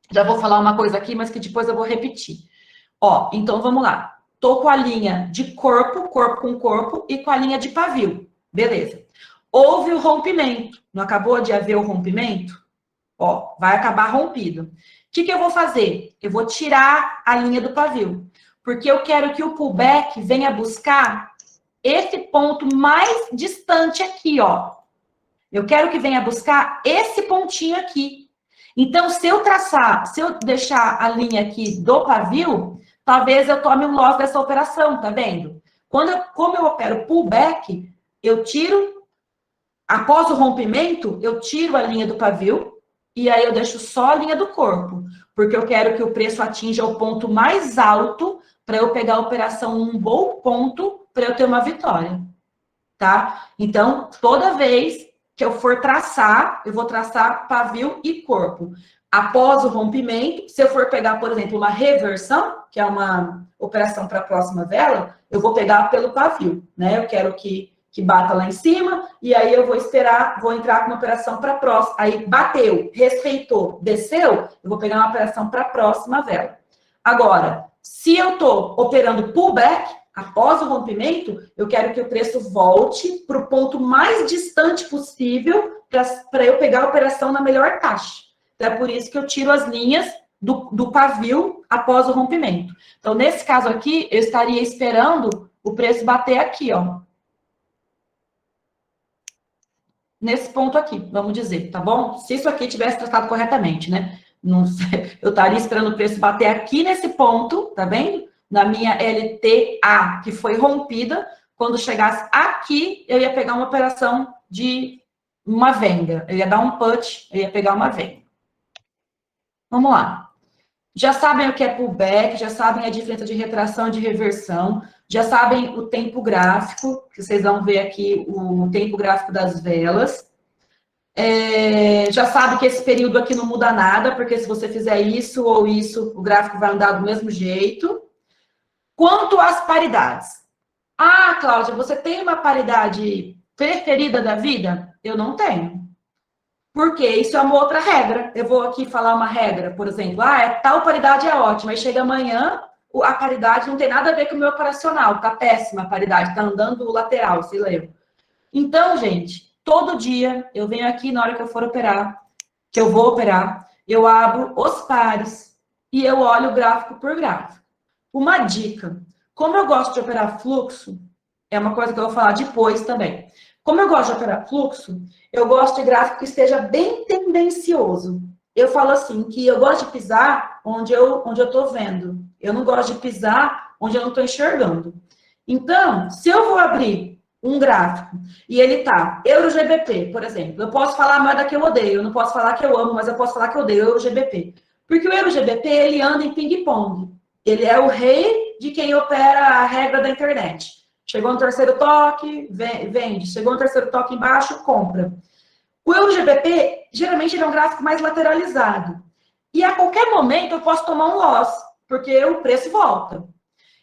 Já vou falar uma coisa aqui, mas que depois eu vou repetir. Ó, então vamos lá. Tô com a linha de corpo, corpo com corpo, e com a linha de pavio. Beleza. houve o rompimento. Não acabou de haver o rompimento? Ó, vai acabar rompido. O que eu vou fazer? Eu vou tirar a linha do pavio. Porque eu quero que o pullback venha buscar esse ponto mais distante aqui, ó. Eu quero que venha buscar esse pontinho aqui. Então, se eu deixar a linha aqui do pavio, talvez eu tome um loss dessa operação, tá vendo? Como eu opero pullback, eu tiro, após o rompimento, eu tiro a linha do pavio, e aí eu deixo só a linha do corpo, porque eu quero que o preço atinja o ponto mais alto para eu pegar a operação num bom ponto para eu ter uma vitória, tá? Então, toda vez que eu for traçar, eu vou traçar pavio e corpo. Após o rompimento, se eu for pegar, por exemplo, uma reversão, que é uma operação para a próxima vela, eu vou pegar pelo pavio, né? Eu quero que bata lá em cima, e aí eu vou esperar, vou entrar com uma operação para a próxima. Aí bateu, respeitou, desceu, eu vou pegar uma operação para a próxima vela. Agora, se eu estou operando pullback, após o rompimento, eu quero que o preço volte para o ponto mais distante possível para eu pegar a operação na melhor taxa. Então, é por isso que eu tiro as linhas do pavio após o rompimento. Então, nesse caso aqui, eu estaria esperando o preço bater aqui, ó. Nesse ponto aqui, vamos dizer, tá bom? Se isso aqui tivesse tratado corretamente, né? Não sei, eu estaria esperando o preço bater aqui nesse ponto, tá vendo? Na minha LTA, que foi rompida. Quando chegasse aqui, eu ia pegar uma operação de uma venda. Eu ia dar um put, eu ia pegar uma venda. Vamos lá. Já sabem o que é pullback, já sabem a diferença de retração e de reversão, já sabem o tempo gráfico, que vocês vão ver aqui o tempo gráfico das velas. Já sabe que esse período aqui não muda nada, porque se você fizer isso ou isso, o gráfico vai andar do mesmo jeito. Quanto às paridades. Ah, Cláudia, você tem uma paridade preferida da vida? Eu não tenho. Porque isso é uma outra regra. Eu vou aqui falar uma regra, por exemplo. Tal paridade é ótima. Aí chega amanhã, a paridade não tem nada a ver com o meu operacional. Tá péssima a paridade, tá andando lateral, sei lá eu. Então, gente, todo dia eu venho aqui na hora que eu for operar, que eu vou operar, eu abro os pares e eu olho o gráfico por gráfico. Uma dica, como eu gosto de operar fluxo, é uma coisa que eu vou falar depois também. Como eu gosto de operar fluxo, eu gosto de gráfico que esteja bem tendencioso. Eu falo assim, que eu gosto de pisar onde eu tô vendo. Eu não gosto de pisar onde eu não estou enxergando. Então, se eu vou abrir um gráfico e ele tá EURO-GBP, por exemplo, eu posso falar a moeda que eu odeio, eu não posso falar que eu amo, mas eu posso falar que eu odeio EURO-GBP. Porque o EURO-GBP, ele anda em ping-pong. Ele é o rei de quem opera a regra da internet. Chegou no terceiro toque, vende. Chegou no terceiro toque embaixo, compra. O EURO-GBP, geralmente, ele é um gráfico mais lateralizado. E a qualquer momento eu posso tomar um loss, porque o preço volta.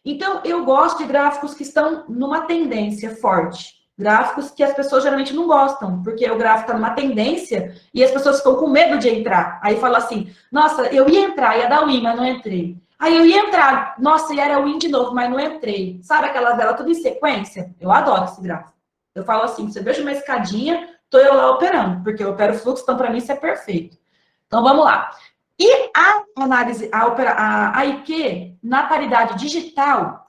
Então, eu gosto de gráficos que estão numa tendência forte. Gráficos que as pessoas geralmente não gostam, porque o gráfico está numa tendência e as pessoas ficam com medo de entrar. Aí fala assim, nossa, eu ia entrar, ia dar win, mas não entrei. Aí eu ia entrar, nossa, e era win de novo, mas não entrei. Sabe aquelas dela tudo em sequência? Eu adoro esse gráfico. Eu falo assim, você veja uma escadinha, tô eu lá operando, porque eu opero fluxo, então para mim isso é perfeito. Então vamos lá. E a análise, a IQ, na paridade digital,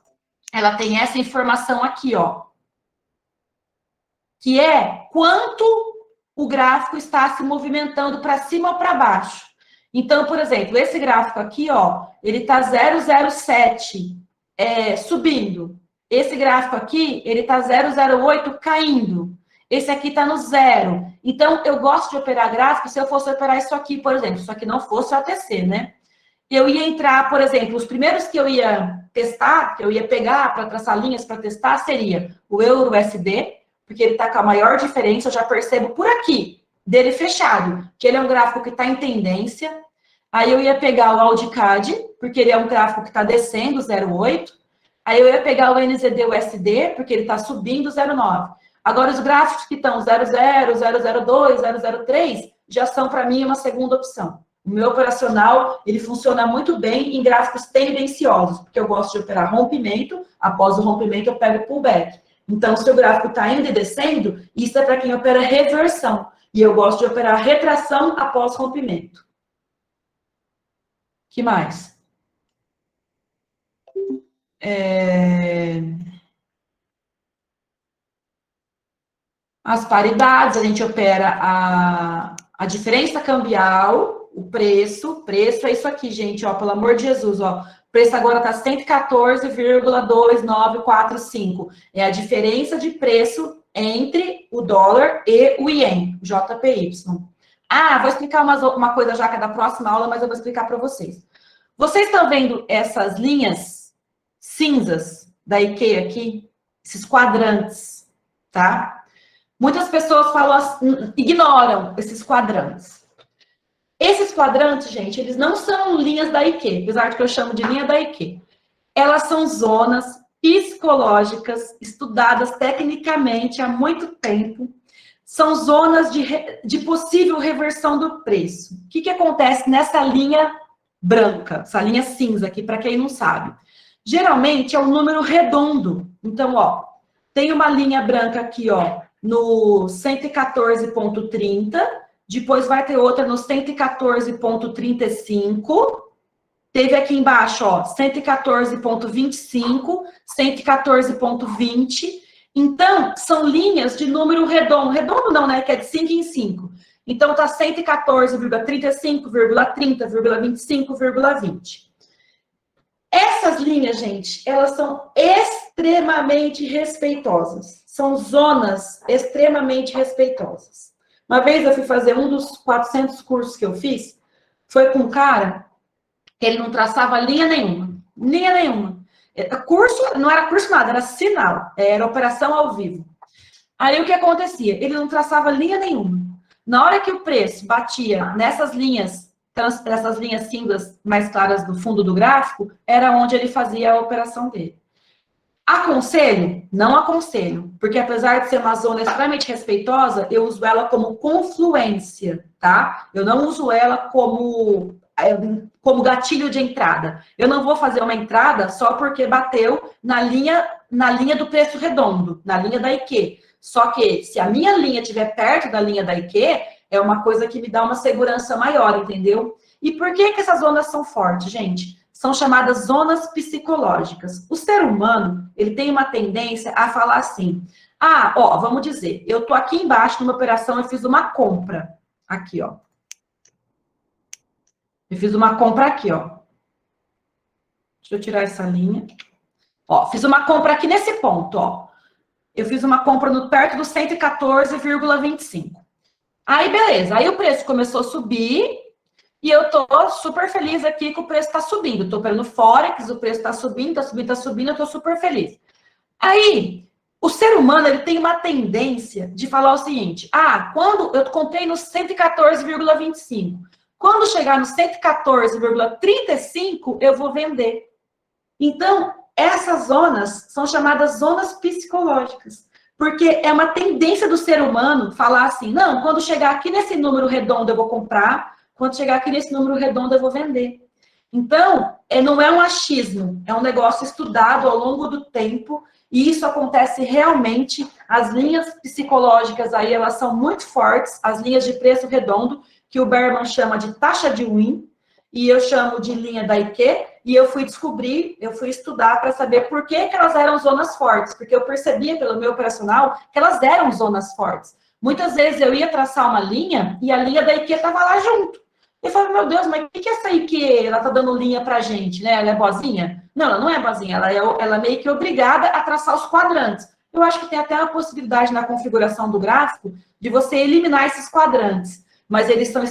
ela tem essa informação aqui, ó. Que é quanto o gráfico está se movimentando para cima ou para baixo. Então, por exemplo, esse gráfico aqui, ó, ele tá 0,07 subindo. Esse gráfico aqui, ele tá 0,08 caindo. Esse aqui tá no 0. Então, eu gosto de operar gráfico se eu fosse operar isso aqui, por exemplo. Isso aqui não fosse o ATC, né? Eu ia entrar, por exemplo, os primeiros que eu ia testar, que eu ia pegar para traçar linhas para testar, seria o EURO-USD, porque ele tá com a maior diferença, eu já percebo por aqui, dele fechado, que ele é um gráfico que está em tendência. Aí eu ia pegar o AUDCAD, porque ele é um gráfico que está descendo, 0,8. Aí eu ia pegar o NZD-USD, porque ele está subindo, 0,9. Agora, os gráficos que estão 0,0, 0,02, 0,03, já são, para mim, uma segunda opção. O meu operacional, ele funciona muito bem em gráficos tendenciosos, porque eu gosto de operar rompimento, após o rompimento eu pego pullback. Então, se o gráfico está indo e descendo, isso é para quem opera reversão. E eu gosto de operar retração após rompimento. Que mais? As paridades, a gente opera a diferença cambial, o preço é isso aqui, gente, ó, pelo amor de Jesus, ó. O preço agora está 114,2945. É a diferença de preço entre o dólar e o ien, JPY. Ah, vou explicar uma coisa já que é da próxima aula, mas eu vou explicar para vocês. Vocês estão vendo essas linhas cinzas da IKEA aqui? Esses quadrantes, tá? Muitas pessoas falam, ignoram esses quadrantes. Esses quadrantes, gente, eles não são linhas da IKEA, apesar de que eu chamo de linha da IKEA. Elas são zonas psicológicas, estudadas tecnicamente há muito tempo. São zonas de possível reversão do preço. O que acontece nessa linha branca, essa linha cinza aqui, para quem não sabe? Geralmente é um número redondo. Então, ó, tem uma linha branca aqui, ó, no 114,30, depois vai ter outra no 114,35, teve aqui embaixo, ó, 114,25, 114,20. Então, são linhas de número redondo. Redondo não, né? Que é de 5 em 5. Então, tá 114,35,30,25,20. Essas linhas, gente, elas são extremamente respeitosas. São zonas extremamente respeitosas. Uma vez eu fui fazer um dos 400 cursos que eu fiz, foi com um cara que ele não traçava linha nenhuma. Linha nenhuma. Curso, não era curso nada, era sinal. Era operação ao vivo. Aí o que acontecia? Ele não traçava linha nenhuma. Na hora que o preço batia nessas linhas cinzas mais claras do fundo do gráfico, era onde ele fazia a operação dele. Aconselho? Não aconselho, porque apesar de ser uma zona extremamente respeitosa, eu uso ela como confluência, tá? Eu não uso ela como gatilho de entrada. Eu não vou fazer uma entrada só porque bateu na linha do preço redondo, na linha da IKEA. Só que se a minha linha estiver perto da linha da IKEA, é uma coisa que me dá uma segurança maior, entendeu? E por que essas zonas são fortes, gente? São chamadas zonas psicológicas. O ser humano, ele tem uma tendência a falar assim, vamos dizer, eu tô aqui embaixo numa operação, eu fiz uma compra. Aqui, ó. Eu fiz uma compra aqui, ó. Deixa eu tirar essa linha. Ó, fiz uma compra aqui nesse ponto, ó. Eu fiz uma compra perto do 114,25. Aí, beleza. Aí o preço começou a subir e eu tô super feliz aqui que o preço tá subindo. Eu tô operando Forex, o preço tá subindo, eu tô super feliz. Aí, o ser humano, ele tem uma tendência de falar o seguinte, quando eu comprei no 114,25, quando chegar no 114,35, eu vou vender. Então, essas zonas são chamadas zonas psicológicas, porque é uma tendência do ser humano falar assim, não, quando chegar aqui nesse número redondo eu vou comprar, quando chegar aqui nesse número redondo eu vou vender. Então, não é um achismo, é um negócio estudado ao longo do tempo, e isso acontece realmente, as linhas psicológicas aí, elas são muito fortes, as linhas de preço redondo, que o Berman chama de taxa de win, e eu chamo de linha da IKEA, e eu fui estudar para saber por que elas eram zonas fortes, porque eu percebia pelo meu operacional que elas eram zonas fortes. Muitas vezes eu ia traçar uma linha, e a linha da IKEA estava lá junto. Eu falei, meu Deus, mas o que essa IKEA, ela tá dando linha pra gente, né? Ela é boazinha? Não, ela não é boazinha, ela é meio que obrigada a traçar os quadrantes. Eu acho que tem até a possibilidade na configuração do gráfico de você eliminar esses quadrantes, mas eles são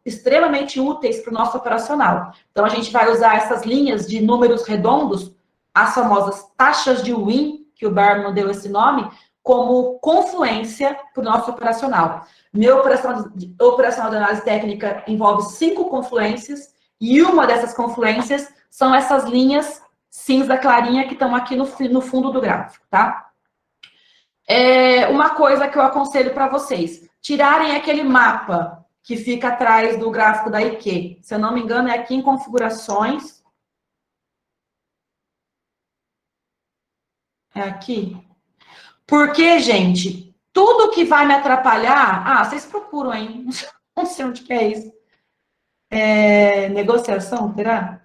extremamente úteis para o nosso operacional. Então, a gente vai usar essas linhas de números redondos, as famosas taxas de win, que o Berman deu esse nome, como confluência para o nosso operacional. Meu operacional de análise técnica envolve 5 confluências, e uma dessas confluências são essas linhas cinza clarinha que estão aqui no fundo do gráfico, tá? Uma coisa que eu aconselho para vocês, tirarem aquele mapa que fica atrás do gráfico da IKEA. Se eu não me engano, é aqui em configurações. É aqui. Porque, gente, tudo que vai me atrapalhar... Ah, vocês procuram, hein? Não sei onde que é isso. Negociação, será?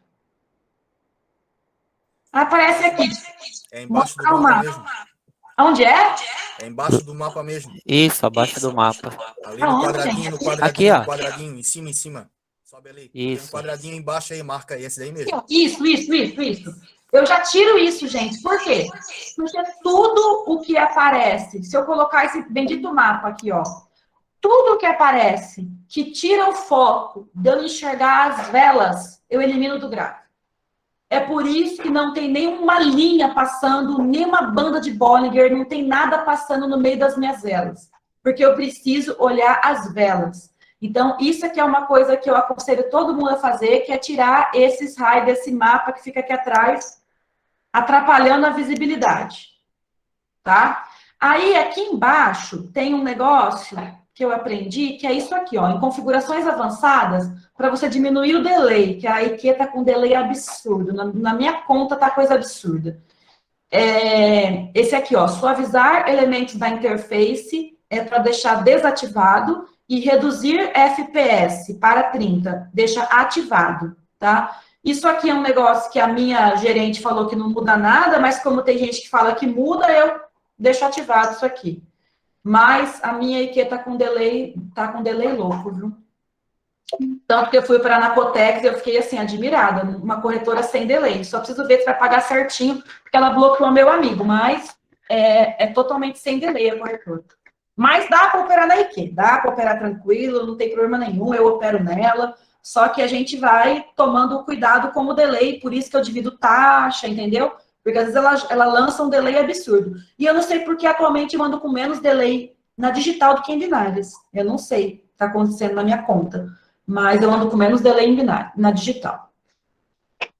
Aparece aqui. É embaixo do Mostrar o mapa mapa. mesmo. Onde é? É embaixo do mapa mesmo. Isso, abaixo do mapa. Ali no Aonde, quadradinho, gente? no quadradinho, Aqui, ó. no quadradinho, em cima. Sobe ali. Tem um Isso. quadradinho embaixo aí, marca aí, esse daí mesmo. Isso. Eu já tiro isso, gente. Por quê? Porque tudo o que aparece, se eu colocar esse bendito mapa aqui, ó, tudo que aparece que tira o foco de eu enxergar as velas, eu elimino do gráfico. É por isso que não tem nenhuma linha passando, nenhuma banda de Bollinger, não tem nada passando no meio das minhas velas. Porque eu preciso olhar as velas. Então, isso aqui é uma coisa que eu aconselho todo mundo a fazer, que é tirar esses raios desse mapa que fica aqui atrás, atrapalhando a visibilidade. Tá? Aí, aqui embaixo, tem um negócio que eu aprendi, que é isso aqui, ó. Em configurações avançadas, para você diminuir o delay, que a IQ tá com delay absurdo. Na minha conta tá coisa absurda. Esse aqui, ó, suavizar elementos da interface é para deixar desativado e reduzir FPS para 30, deixa ativado, tá? Isso aqui é um negócio que a minha gerente falou que não muda nada, mas como tem gente que fala que muda, eu deixo ativado isso aqui. Mas a minha IQ tá com delay louco, viu? Tanto que eu fui para a Anacotex e eu fiquei assim, admirada, uma corretora sem delay. Só preciso ver se vai pagar certinho, porque ela bloqueou meu amigo, mas é totalmente sem delay a corretora. Mas dá para operar na IQ, dá para operar tranquilo, não tem problema nenhum, eu opero nela, só que a gente vai tomando cuidado com o delay, por isso que eu divido taxa, entendeu? Porque às vezes ela lança um delay absurdo. E eu não sei porque atualmente eu ando com menos delay na digital do que em binárias. Eu não sei o que está acontecendo na minha conta, mas eu ando com menos delay em binário, na digital.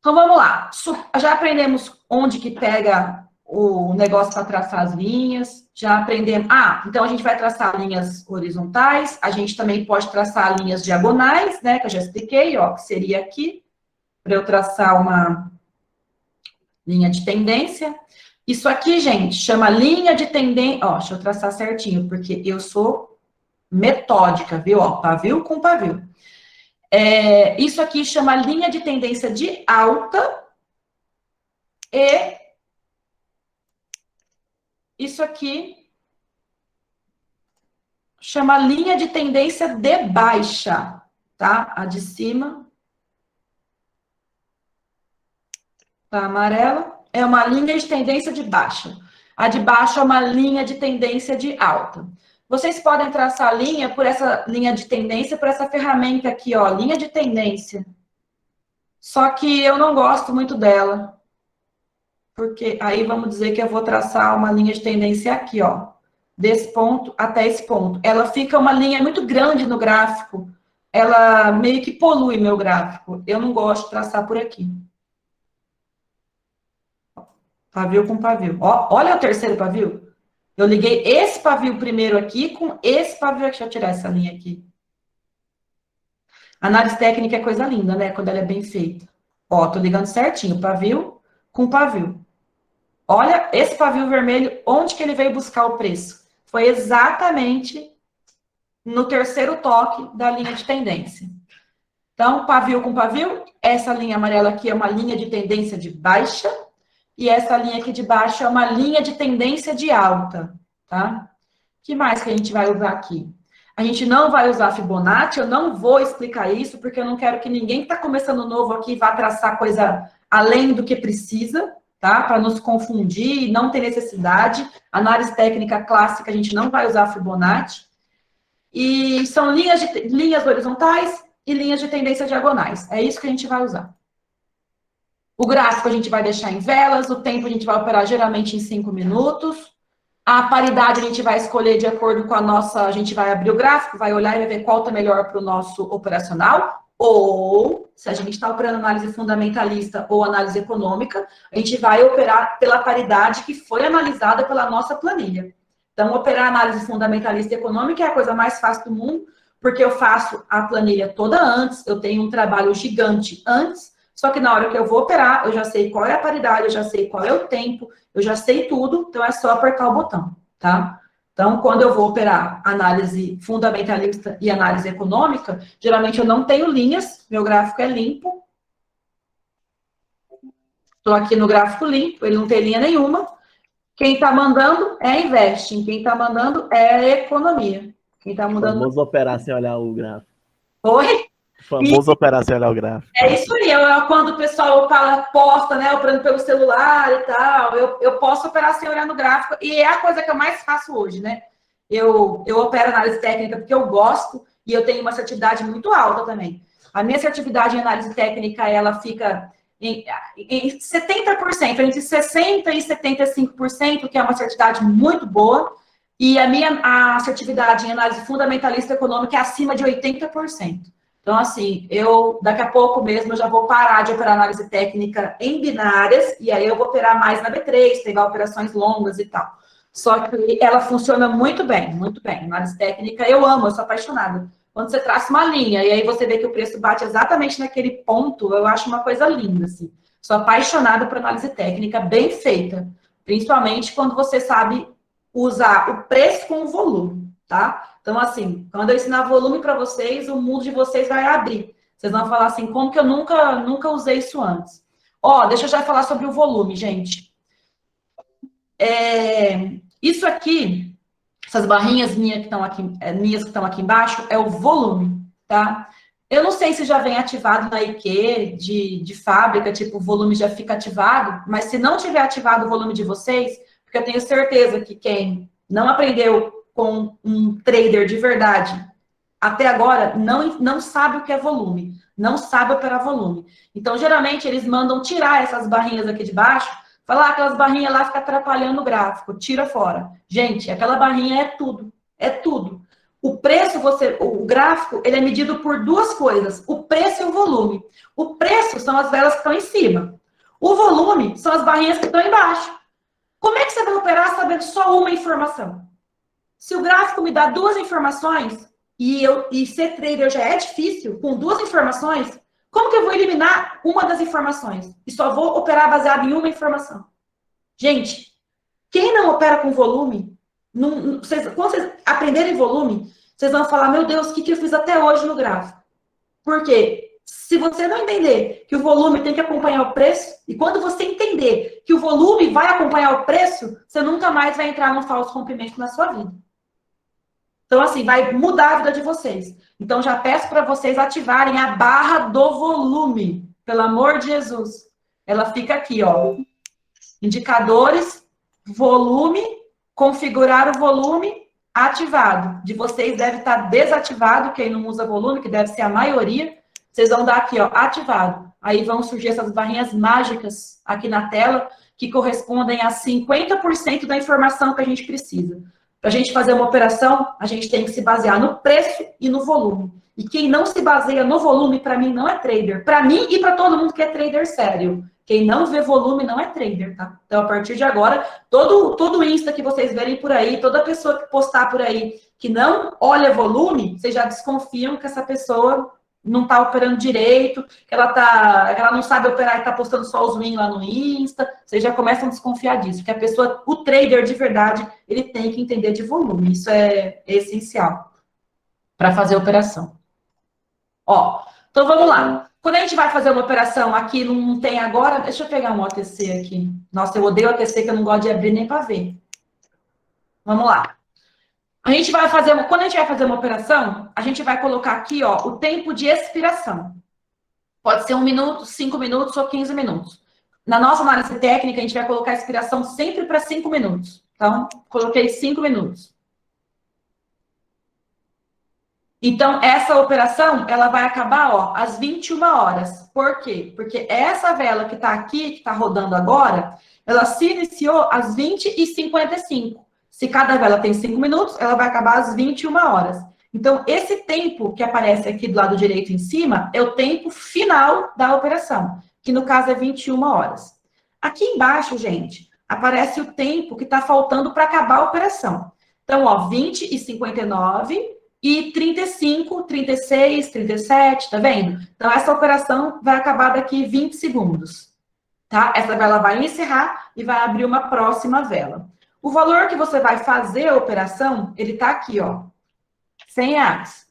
Então vamos lá, já aprendemos onde que pega o negócio para traçar as linhas, já aprendemos... então a gente vai traçar linhas horizontais, a gente também pode traçar linhas diagonais, né, que eu já expliquei, ó, que seria aqui, para eu traçar uma linha de tendência. Isso aqui, gente, chama linha de tendência... Ó, deixa eu traçar certinho, porque eu sou metódica, viu? Ó, pavio com pavio. Isso aqui chama linha de tendência de alta e isso aqui chama linha de tendência de baixa, tá? A de cima tá amarela, é uma linha de tendência de baixa. A de baixo é uma linha de tendência de alta. Vocês podem traçar a linha por essa linha de tendência, por essa ferramenta aqui, ó, linha de tendência. Só que eu não gosto muito dela. Porque aí vamos dizer que eu vou traçar uma linha de tendência aqui, ó. Desse ponto até esse ponto. Ela fica uma linha muito grande no gráfico. Ela meio que polui meu gráfico. Eu não gosto de traçar por aqui. Pavio com pavio. Ó, olha o terceiro pavio. Eu liguei esse pavio primeiro aqui com esse pavio aqui. Deixa eu tirar essa linha aqui. Análise técnica é coisa linda, né? Quando ela é bem feita. Ó, tô ligando certinho. Pavio com pavio. Olha, esse pavio vermelho, onde que ele veio buscar o preço? Foi exatamente no terceiro toque da linha de tendência. Então, pavio com pavio, essa linha amarela aqui é uma linha de tendência de baixa, e essa linha aqui de baixo é uma linha de tendência de alta, tá? O que mais que a gente vai usar aqui? A gente não vai usar Fibonacci, eu não vou explicar isso, porque eu não quero que ninguém que está começando novo aqui vá traçar coisa além do que precisa, tá? Para não se confundir, não ter necessidade. Análise técnica clássica, a gente não vai usar Fibonacci. E são linhas horizontais e linhas de tendência diagonais. É isso que a gente vai usar. O gráfico a gente vai deixar em velas, o tempo a gente vai operar geralmente em 5 minutos. A paridade a gente vai escolher de acordo com a nossa... A gente vai abrir o gráfico, vai olhar e vai ver qual está melhor para o nosso operacional. Ou, se a gente está operando análise fundamentalista ou análise econômica, a gente vai operar pela paridade que foi analisada pela nossa planilha. Então, operar análise fundamentalista e econômica é a coisa mais fácil do mundo, porque eu faço a planilha toda antes, eu tenho um trabalho gigante antes, só que na hora que eu vou operar, eu já sei qual é a paridade, eu já sei qual é o tempo, eu já sei tudo, então é só apertar o botão, tá? Então, quando eu vou operar análise fundamentalista e análise econômica, geralmente eu não tenho linhas, meu gráfico é limpo. Estou aqui no gráfico limpo, ele não tem linha nenhuma. Quem está mandando é a Investing, quem está mandando é a economia. Quem está O mandando... famoso operar sem olhar o gráfico. Oi? O famoso operar sem olhar o gráfico. É isso aí, quando o pessoal fala, posta, né, operando pelo celular e tal, eu posso operar sem olhar no gráfico, e é a coisa que eu mais faço hoje, né? Eu opero análise técnica porque eu gosto, e eu tenho uma assertividade muito alta também. A minha assertividade em análise técnica, ela fica em 70%, entre 60% e 75%, que é uma assertividade muito boa, e a assertividade em análise fundamentalista econômica é acima de 80%. Então, assim, daqui a pouco mesmo, eu já vou parar de operar análise técnica em binárias, e aí eu vou operar mais na B3, pegar operações longas e tal. Só que ela funciona muito bem, muito bem. Análise técnica, eu amo, eu sou apaixonada. Quando você traça uma linha, e aí você vê que o preço bate exatamente naquele ponto, eu acho uma coisa linda, assim. Sou apaixonada por análise técnica bem feita, principalmente quando você sabe usar o preço com o volume, tá? Então, assim, quando eu ensinar volume para vocês, o mundo de vocês vai abrir. Vocês vão falar assim, como que eu nunca usei isso antes? Ó, deixa eu já falar sobre o volume, gente. Isso aqui, essas barrinhas minhas que estão aqui embaixo, é o volume, tá? Eu não sei se já vem ativado na IQ de fábrica, tipo, o volume já fica ativado, mas se não tiver ativado o volume de vocês, porque eu tenho certeza que quem não aprendeu com um trader de verdade até agora não sabe o que é volume, não sabe operar volume. Então, geralmente, eles mandam tirar essas barrinhas aqui de baixo, falar aquelas barrinhas lá ficam atrapalhando o gráfico, tira fora. Gente, aquela barrinha é tudo, é tudo. O preço, o gráfico, ele é medido por duas coisas, o preço e o volume. O preço são as velas que estão em cima. O volume são as barrinhas que estão embaixo. Como é que você vai operar sabendo só uma informação? Se o gráfico me dá duas informações, e ser trader já é difícil, com duas informações, como que eu vou eliminar uma das informações? E só vou operar baseado em uma informação? Gente, quem não opera com volume, quando vocês aprenderem volume, vocês vão falar, meu Deus, o que eu fiz até hoje no gráfico? Por quê? Se você não entender que o volume tem que acompanhar o preço, e quando você entender que o volume vai acompanhar o preço, você nunca mais vai entrar num falso rompimento na sua vida. Então, assim, vai mudar a vida de vocês. Então, já peço para vocês ativarem a barra do volume. Pelo amor de Jesus. Ela fica aqui, ó. Indicadores, volume, configurar o volume, ativado. De vocês deve estar desativado, quem não usa volume, que deve ser a maioria. Vocês vão dar aqui, ó, ativado. Aí vão surgir essas barrinhas mágicas aqui na tela, que correspondem a 50% da informação que a gente precisa. Para a gente fazer uma operação, a gente tem que se basear no preço e no volume. E quem não se baseia no volume, para mim, não é trader. Para mim e para todo mundo que é trader sério. Quem não vê volume não é trader, tá? Então, a partir de agora, todo Insta que vocês verem por aí, toda pessoa que postar por aí que não olha volume, vocês já desconfiam que essa pessoa não está operando direito, que ela não sabe operar e está postando só os win lá no Insta, vocês já começam a desconfiar disso, que a pessoa, o trader de verdade, ele tem que entender de volume, isso é essencial para fazer a operação. Ó, então vamos lá. Quando a gente vai fazer uma operação aqui, não tem agora, deixa eu pegar um OTC aqui. Nossa, eu odeio OTC que eu não gosto de abrir nem para ver. Vamos lá. Quando a gente vai fazer uma operação, a gente vai colocar aqui, ó, o tempo de expiração. Pode ser 1 minuto, 5 minutos ou 15 minutos. Na nossa análise técnica, a gente vai colocar a expiração sempre para 5 minutos. Então, coloquei 5 minutos. Então, essa operação, ela vai acabar, ó, às 21 horas. Por quê? Porque essa vela que está aqui, que está rodando agora, ela se iniciou às 20h55. Se cada vela tem 5 minutos, ela vai acabar às 21 horas. Então, esse tempo que aparece aqui do lado direito em cima é o tempo final da operação, que no caso é 21 horas. Aqui embaixo, gente, aparece o tempo que está faltando para acabar a operação. Então, ó, 20h59 e 35, 36, 37, tá vendo? Então, essa operação vai acabar daqui 20 segundos, tá? Essa vela vai encerrar e vai abrir uma próxima vela. O valor que você vai fazer a operação, ele está aqui, ó, R$100.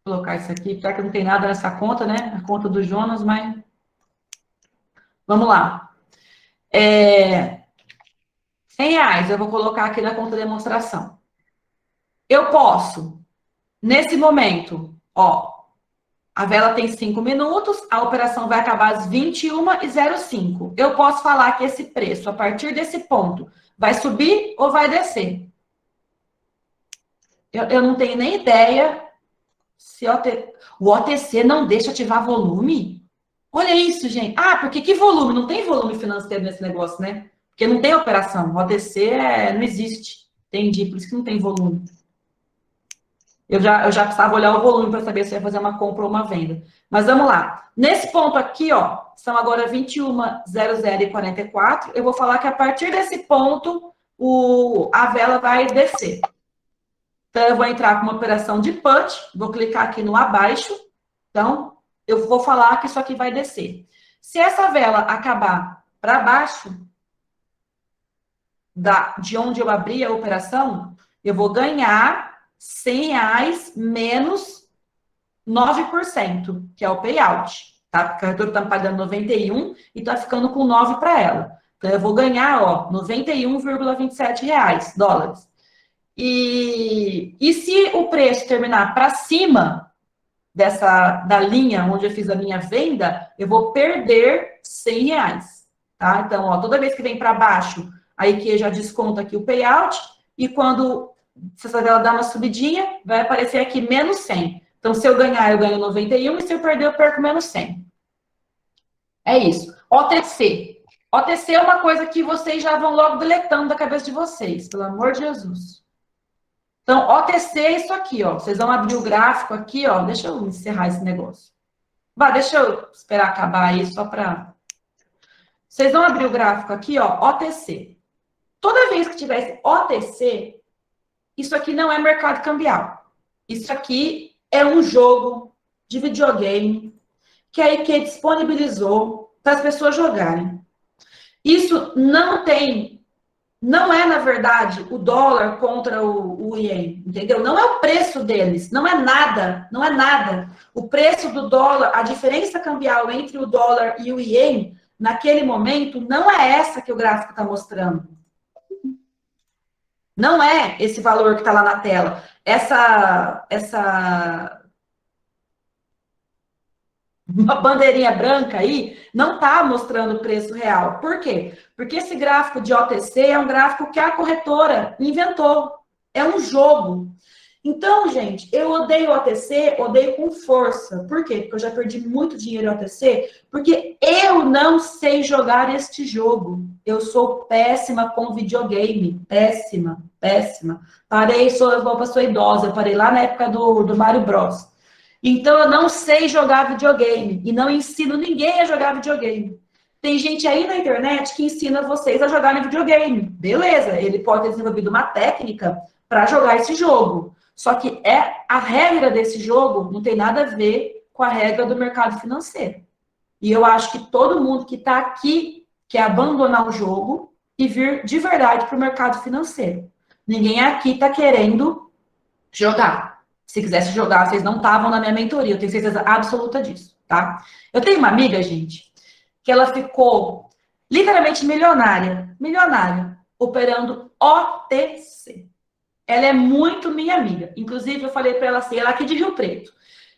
Vou colocar isso aqui, porque não tem nada nessa conta, né? A conta do Jonas, mas... Vamos lá. R$100, eu vou colocar aqui na conta de demonstração. Eu posso, nesse momento, ó, a vela tem 5 minutos, a operação vai acabar às 21h05. Eu posso falar que esse preço, a partir desse ponto, vai subir ou vai descer? Eu não tenho nem ideia se o OTC não deixa ativar volume. Olha isso, gente. Ah, porque que volume? Não tem volume financeiro nesse negócio, né? Porque não tem operação. O OTC não existe. Entendi, por isso que não tem volume. Eu já precisava olhar o volume para saber se ia fazer uma compra ou uma venda. Mas vamos lá. Nesse ponto aqui, ó, são agora 21h00:44. Eu vou falar que a partir desse ponto, a vela vai descer. Então, eu vou entrar com uma operação de put, vou clicar aqui no abaixo. Então, eu vou falar que isso aqui vai descer. Se essa vela acabar para baixo de onde eu abri a operação, eu vou ganhar R$100 menos 9%, que é o payout, tá? Porque a corretora está me pagando 91 e está ficando com 9 para ela. Então, eu vou ganhar, ó, R$91,27 dólares. E se o preço terminar para cima da linha onde eu fiz a minha venda, eu vou perder R$100, tá? Então, ó, toda vez que vem para baixo, a IKEA já desconta aqui o payout, e quando se essa vela dar uma subidinha, vai aparecer aqui menos 100. Então, se eu ganhar, eu ganho 91, e se eu perder, eu perco menos 100. É isso. OTC. OTC é uma coisa que vocês já vão logo deletando da cabeça de vocês, pelo amor de Jesus. Então, OTC é isso aqui, ó. Vocês vão abrir o gráfico aqui, ó. Deixa eu encerrar esse negócio. Deixa eu esperar acabar aí, só para... Vocês vão abrir o gráfico aqui, ó, OTC. Toda vez que tivesse OTC, isso aqui não é mercado cambial. Isso aqui é um jogo de videogame que a IKEA disponibilizou para as pessoas jogarem. Isso não é, na verdade, o dólar contra o ien, entendeu? Não é o preço deles, não é nada. O preço do dólar, a diferença cambial entre o dólar e o ien, naquele momento, não é essa que o gráfico está mostrando. Não é esse valor que está lá na tela. Uma bandeirinha branca aí não está mostrando o preço real. Por quê? Porque esse gráfico de OTC é um gráfico que a corretora inventou. É um jogo. Então, gente, eu odeio OTC, odeio com força. Por quê? Porque eu já perdi muito dinheiro em OTC, porque eu não sei jogar este jogo. Eu sou péssima com videogame. Péssima. Parei, sou idosa. Eu parei lá na época do Mario Bros. Então, eu não sei jogar videogame. E não ensino ninguém a jogar videogame. Tem gente aí na internet que ensina vocês a jogar no videogame. Beleza, ele pode ter desenvolvido uma técnica para jogar esse jogo. Só que a regra desse jogo não tem nada a ver com a regra do mercado financeiro. E eu acho que todo mundo que está aqui quer abandonar o jogo e vir de verdade para o mercado financeiro. Ninguém aqui está querendo jogar. Se quisesse jogar, vocês não estavam na minha mentoria. Eu tenho certeza absoluta disso, tá? Eu tenho uma amiga, gente, que ela ficou literalmente milionária, operando OTC. Ela é muito minha amiga. Inclusive, eu falei para ela assim, ela é aqui de Rio Preto.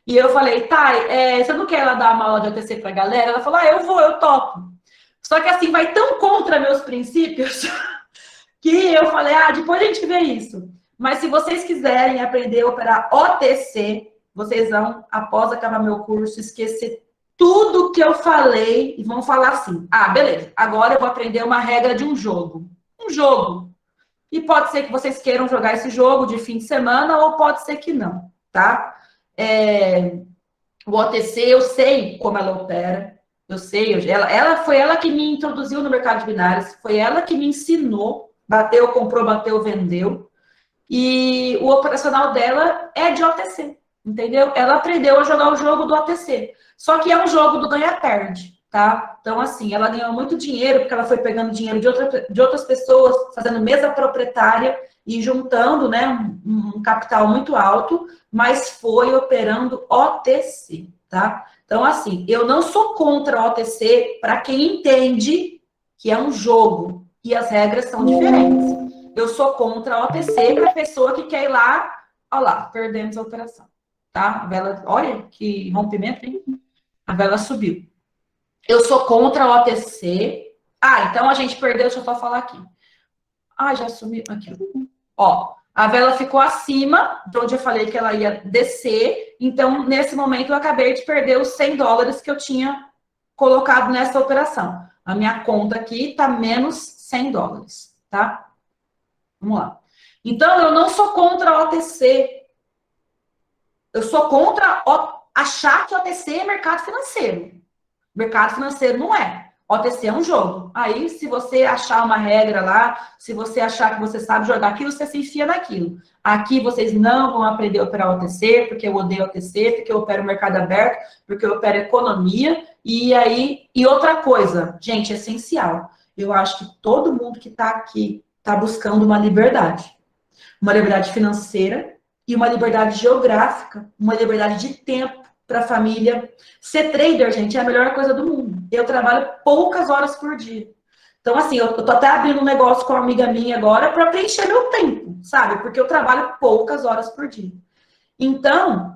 E eu falei, Thay, você não quer ela dar uma aula de OTC pra galera? Ela falou, eu topo. Só que assim, vai tão contra meus princípios que eu falei, depois a gente vê isso. Mas se vocês quiserem aprender a operar OTC, vocês vão, após acabar meu curso, esquecer tudo que eu falei e vão falar assim, beleza, agora eu vou aprender uma regra de um jogo. Um jogo. E pode ser que vocês queiram jogar esse jogo de fim de semana ou pode ser que não, tá? O OTC, eu sei como ela opera, eu sei, foi ela que me introduziu no mercado de binários, foi ela que me ensinou, bateu, comprou, bateu, vendeu, e o operacional dela é de OTC, entendeu? Ela aprendeu a jogar o jogo do OTC, só que é um jogo do ganha-perde, tá? Então, assim, ela ganhou muito dinheiro, porque ela foi pegando dinheiro de outras pessoas, fazendo mesa proprietária e juntando, né, um capital muito alto, mas foi operando OTC, tá? Então, assim, eu não sou contra OTC para quem entende que é um jogo e as regras são diferentes. Eu sou contra OTC para a pessoa que quer ir lá, olha lá, perdemos a operação, tá? A vela, olha que rompimento, hein? A vela subiu. Eu sou contra o OTC. Ah, então a gente perdeu, deixa eu só falar aqui. Ah, já sumiu aqui. Ó, a vela ficou acima de onde eu falei que ela ia descer. Então, nesse momento, eu acabei de perder os $100 que eu tinha colocado nessa operação. A minha conta aqui tá menos $100, tá? Vamos lá. Então, eu não sou contra a OTC. Eu sou contra achar que OTC é mercado financeiro. Mercado financeiro não é. OTC é um jogo. Aí, se você achar uma regra lá, se você achar que você sabe jogar aquilo, você se enfia naquilo. Aqui, vocês não vão aprender a operar OTC, porque eu odeio OTC, porque eu opero mercado aberto, porque eu opero economia. E outra coisa, gente, essencial. Eu acho que todo mundo que está aqui está buscando uma liberdade. Uma liberdade financeira e uma liberdade geográfica, uma liberdade de tempo para a família. Ser trader, gente, é a melhor coisa do mundo. Eu trabalho poucas horas por dia. Então, assim, eu tô até abrindo um negócio com uma amiga minha agora para preencher meu tempo, sabe? Porque eu trabalho poucas horas por dia. Então,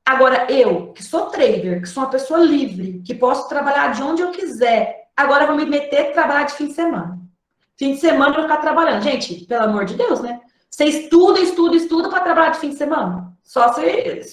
agora eu, que sou trader, que sou uma pessoa livre, que posso trabalhar de onde eu quiser, agora eu vou me meter a trabalhar de fim de semana. Fim de semana eu vou ficar trabalhando. Gente, pelo amor de Deus, né? Você estuda para trabalhar de fim de semana. Só se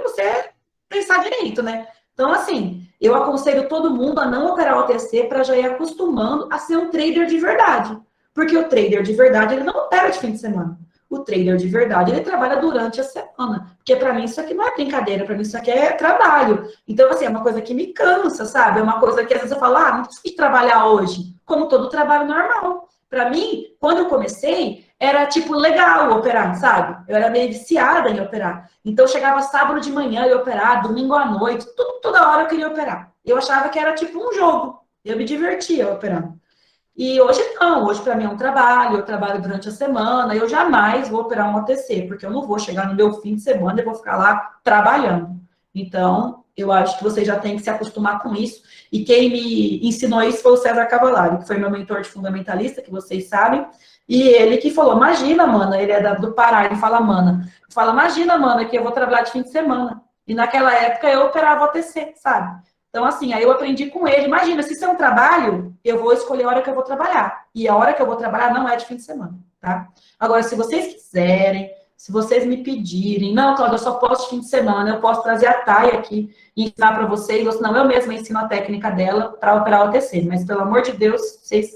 você pensar direito, né? Então, assim, eu aconselho todo mundo a não operar OTC para já ir acostumando a ser um trader de verdade. Porque o trader de verdade, ele não opera de fim de semana. O trader de verdade, ele trabalha durante a semana. Porque para mim isso aqui não é brincadeira, para mim isso aqui é trabalho. Então, assim, é uma coisa que me cansa, sabe? É uma coisa que às vezes eu falo, não preciso trabalhar hoje. Como todo trabalho normal. Para mim, quando eu comecei, era, tipo, legal operar, sabe? Eu era meio viciada em operar. Então, chegava sábado de manhã e operar, domingo à noite, toda hora eu queria operar. Eu achava que era, tipo, um jogo. Eu me divertia operando. E hoje não, hoje para mim é um trabalho, eu trabalho durante a semana, eu jamais vou operar um OTC, porque eu não vou chegar no meu fim de semana e vou ficar lá trabalhando. Então, eu acho que vocês já têm que se acostumar com isso. E quem me ensinou isso foi o César Cavallari, que foi meu mentor de fundamentalista, que vocês sabem. E ele que falou, imagina, mana, ele é do Pará, ele fala, mana. Fala, imagina, mana, que eu vou trabalhar de fim de semana. E naquela época eu operava OTC, sabe? Então, assim, aí eu aprendi com ele. Imagina, se isso é um trabalho, eu vou escolher a hora que eu vou trabalhar. E a hora que eu vou trabalhar não é de fim de semana, tá? Agora, se vocês quiserem, se vocês me pedirem, não, Cláudia, eu só posso de fim de semana, eu posso trazer a Thay aqui e ensinar para vocês, ou senão eu mesma ensino a técnica dela para operar o OTC. Mas, pelo amor de Deus, vocês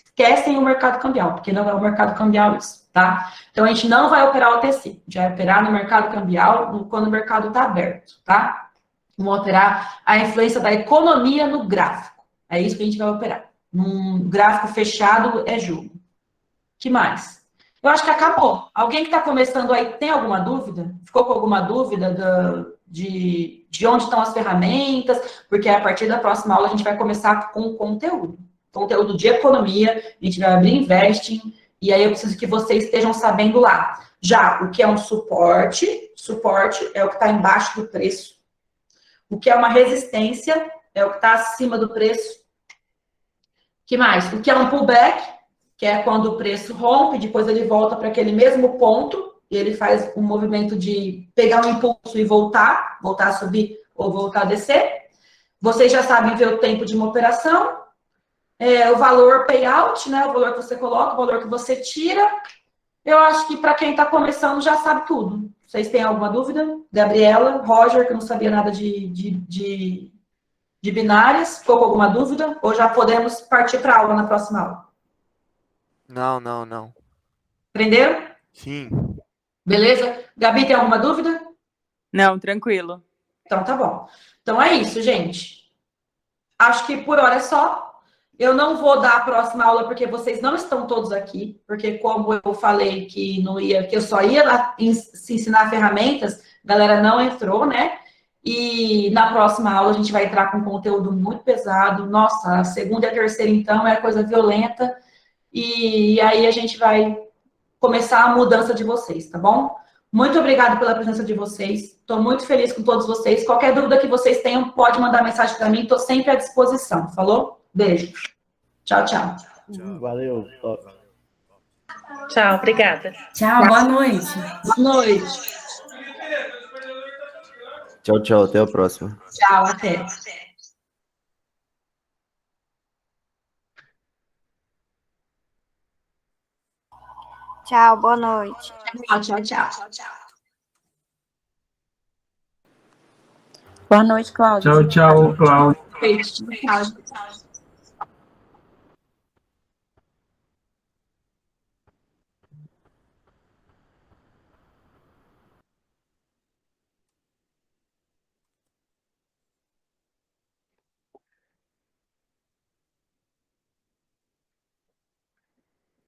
esquecem o mercado cambial, porque não é o mercado cambial isso, tá? Então, a gente não vai operar o OTC, a gente vai operar no mercado cambial quando o mercado está aberto, tá? Vamos operar a influência da economia no gráfico. É isso que a gente vai operar. Num gráfico fechado é jogo. Que mais? Eu acho que acabou. Alguém que está começando aí tem alguma dúvida? Ficou com alguma dúvida de onde estão as ferramentas? Porque a partir da próxima aula a gente vai começar com conteúdo. Conteúdo de economia, a gente vai abrir investing, e aí eu preciso que vocês estejam sabendo lá. Já o que é um suporte é o que está embaixo do preço. O que é uma resistência é o que está acima do preço. Que mais? O que é um pullback, que é quando o preço rompe, depois ele volta para aquele mesmo ponto, e ele faz um movimento de pegar um impulso e voltar a subir ou voltar a descer. Vocês já sabem ver o tempo de uma operação, o valor payout, né, o valor que você coloca, o valor que você tira. Eu acho que para quem está começando já sabe tudo. Vocês têm alguma dúvida? Gabriela, Roger, que não sabia nada de binárias, ficou com alguma dúvida? Ou já podemos partir para a aula na próxima aula? Não. Aprenderam? Sim. Beleza? Gabi, tem alguma dúvida? Não, tranquilo. Então tá bom. Então é isso, gente. Acho que por hora é só. Eu não vou dar a próxima aula porque vocês não estão todos aqui, porque como eu falei que eu só ia se ensinar ferramentas, a galera não entrou, né? E na próxima aula a gente vai entrar com conteúdo muito pesado. Nossa, a segunda e a terceira, então, é coisa violenta. E aí a gente vai começar a mudança de vocês, tá bom? Muito obrigada pela presença de vocês. Estou muito feliz com todos vocês. Qualquer dúvida que vocês tenham, pode mandar mensagem para mim. Estou sempre à disposição. Falou? Beijo. Tchau, tchau. Valeu. Top. Tchau, obrigada. Tchau, boa noite. Boa noite. Tchau, tchau. Até a próxima. Tchau, até. Tchau, boa noite. Tchau, tchau, tchau. Boa noite, Cláudia. Tchau, tchau, Cláudio. Beijo. Tchau.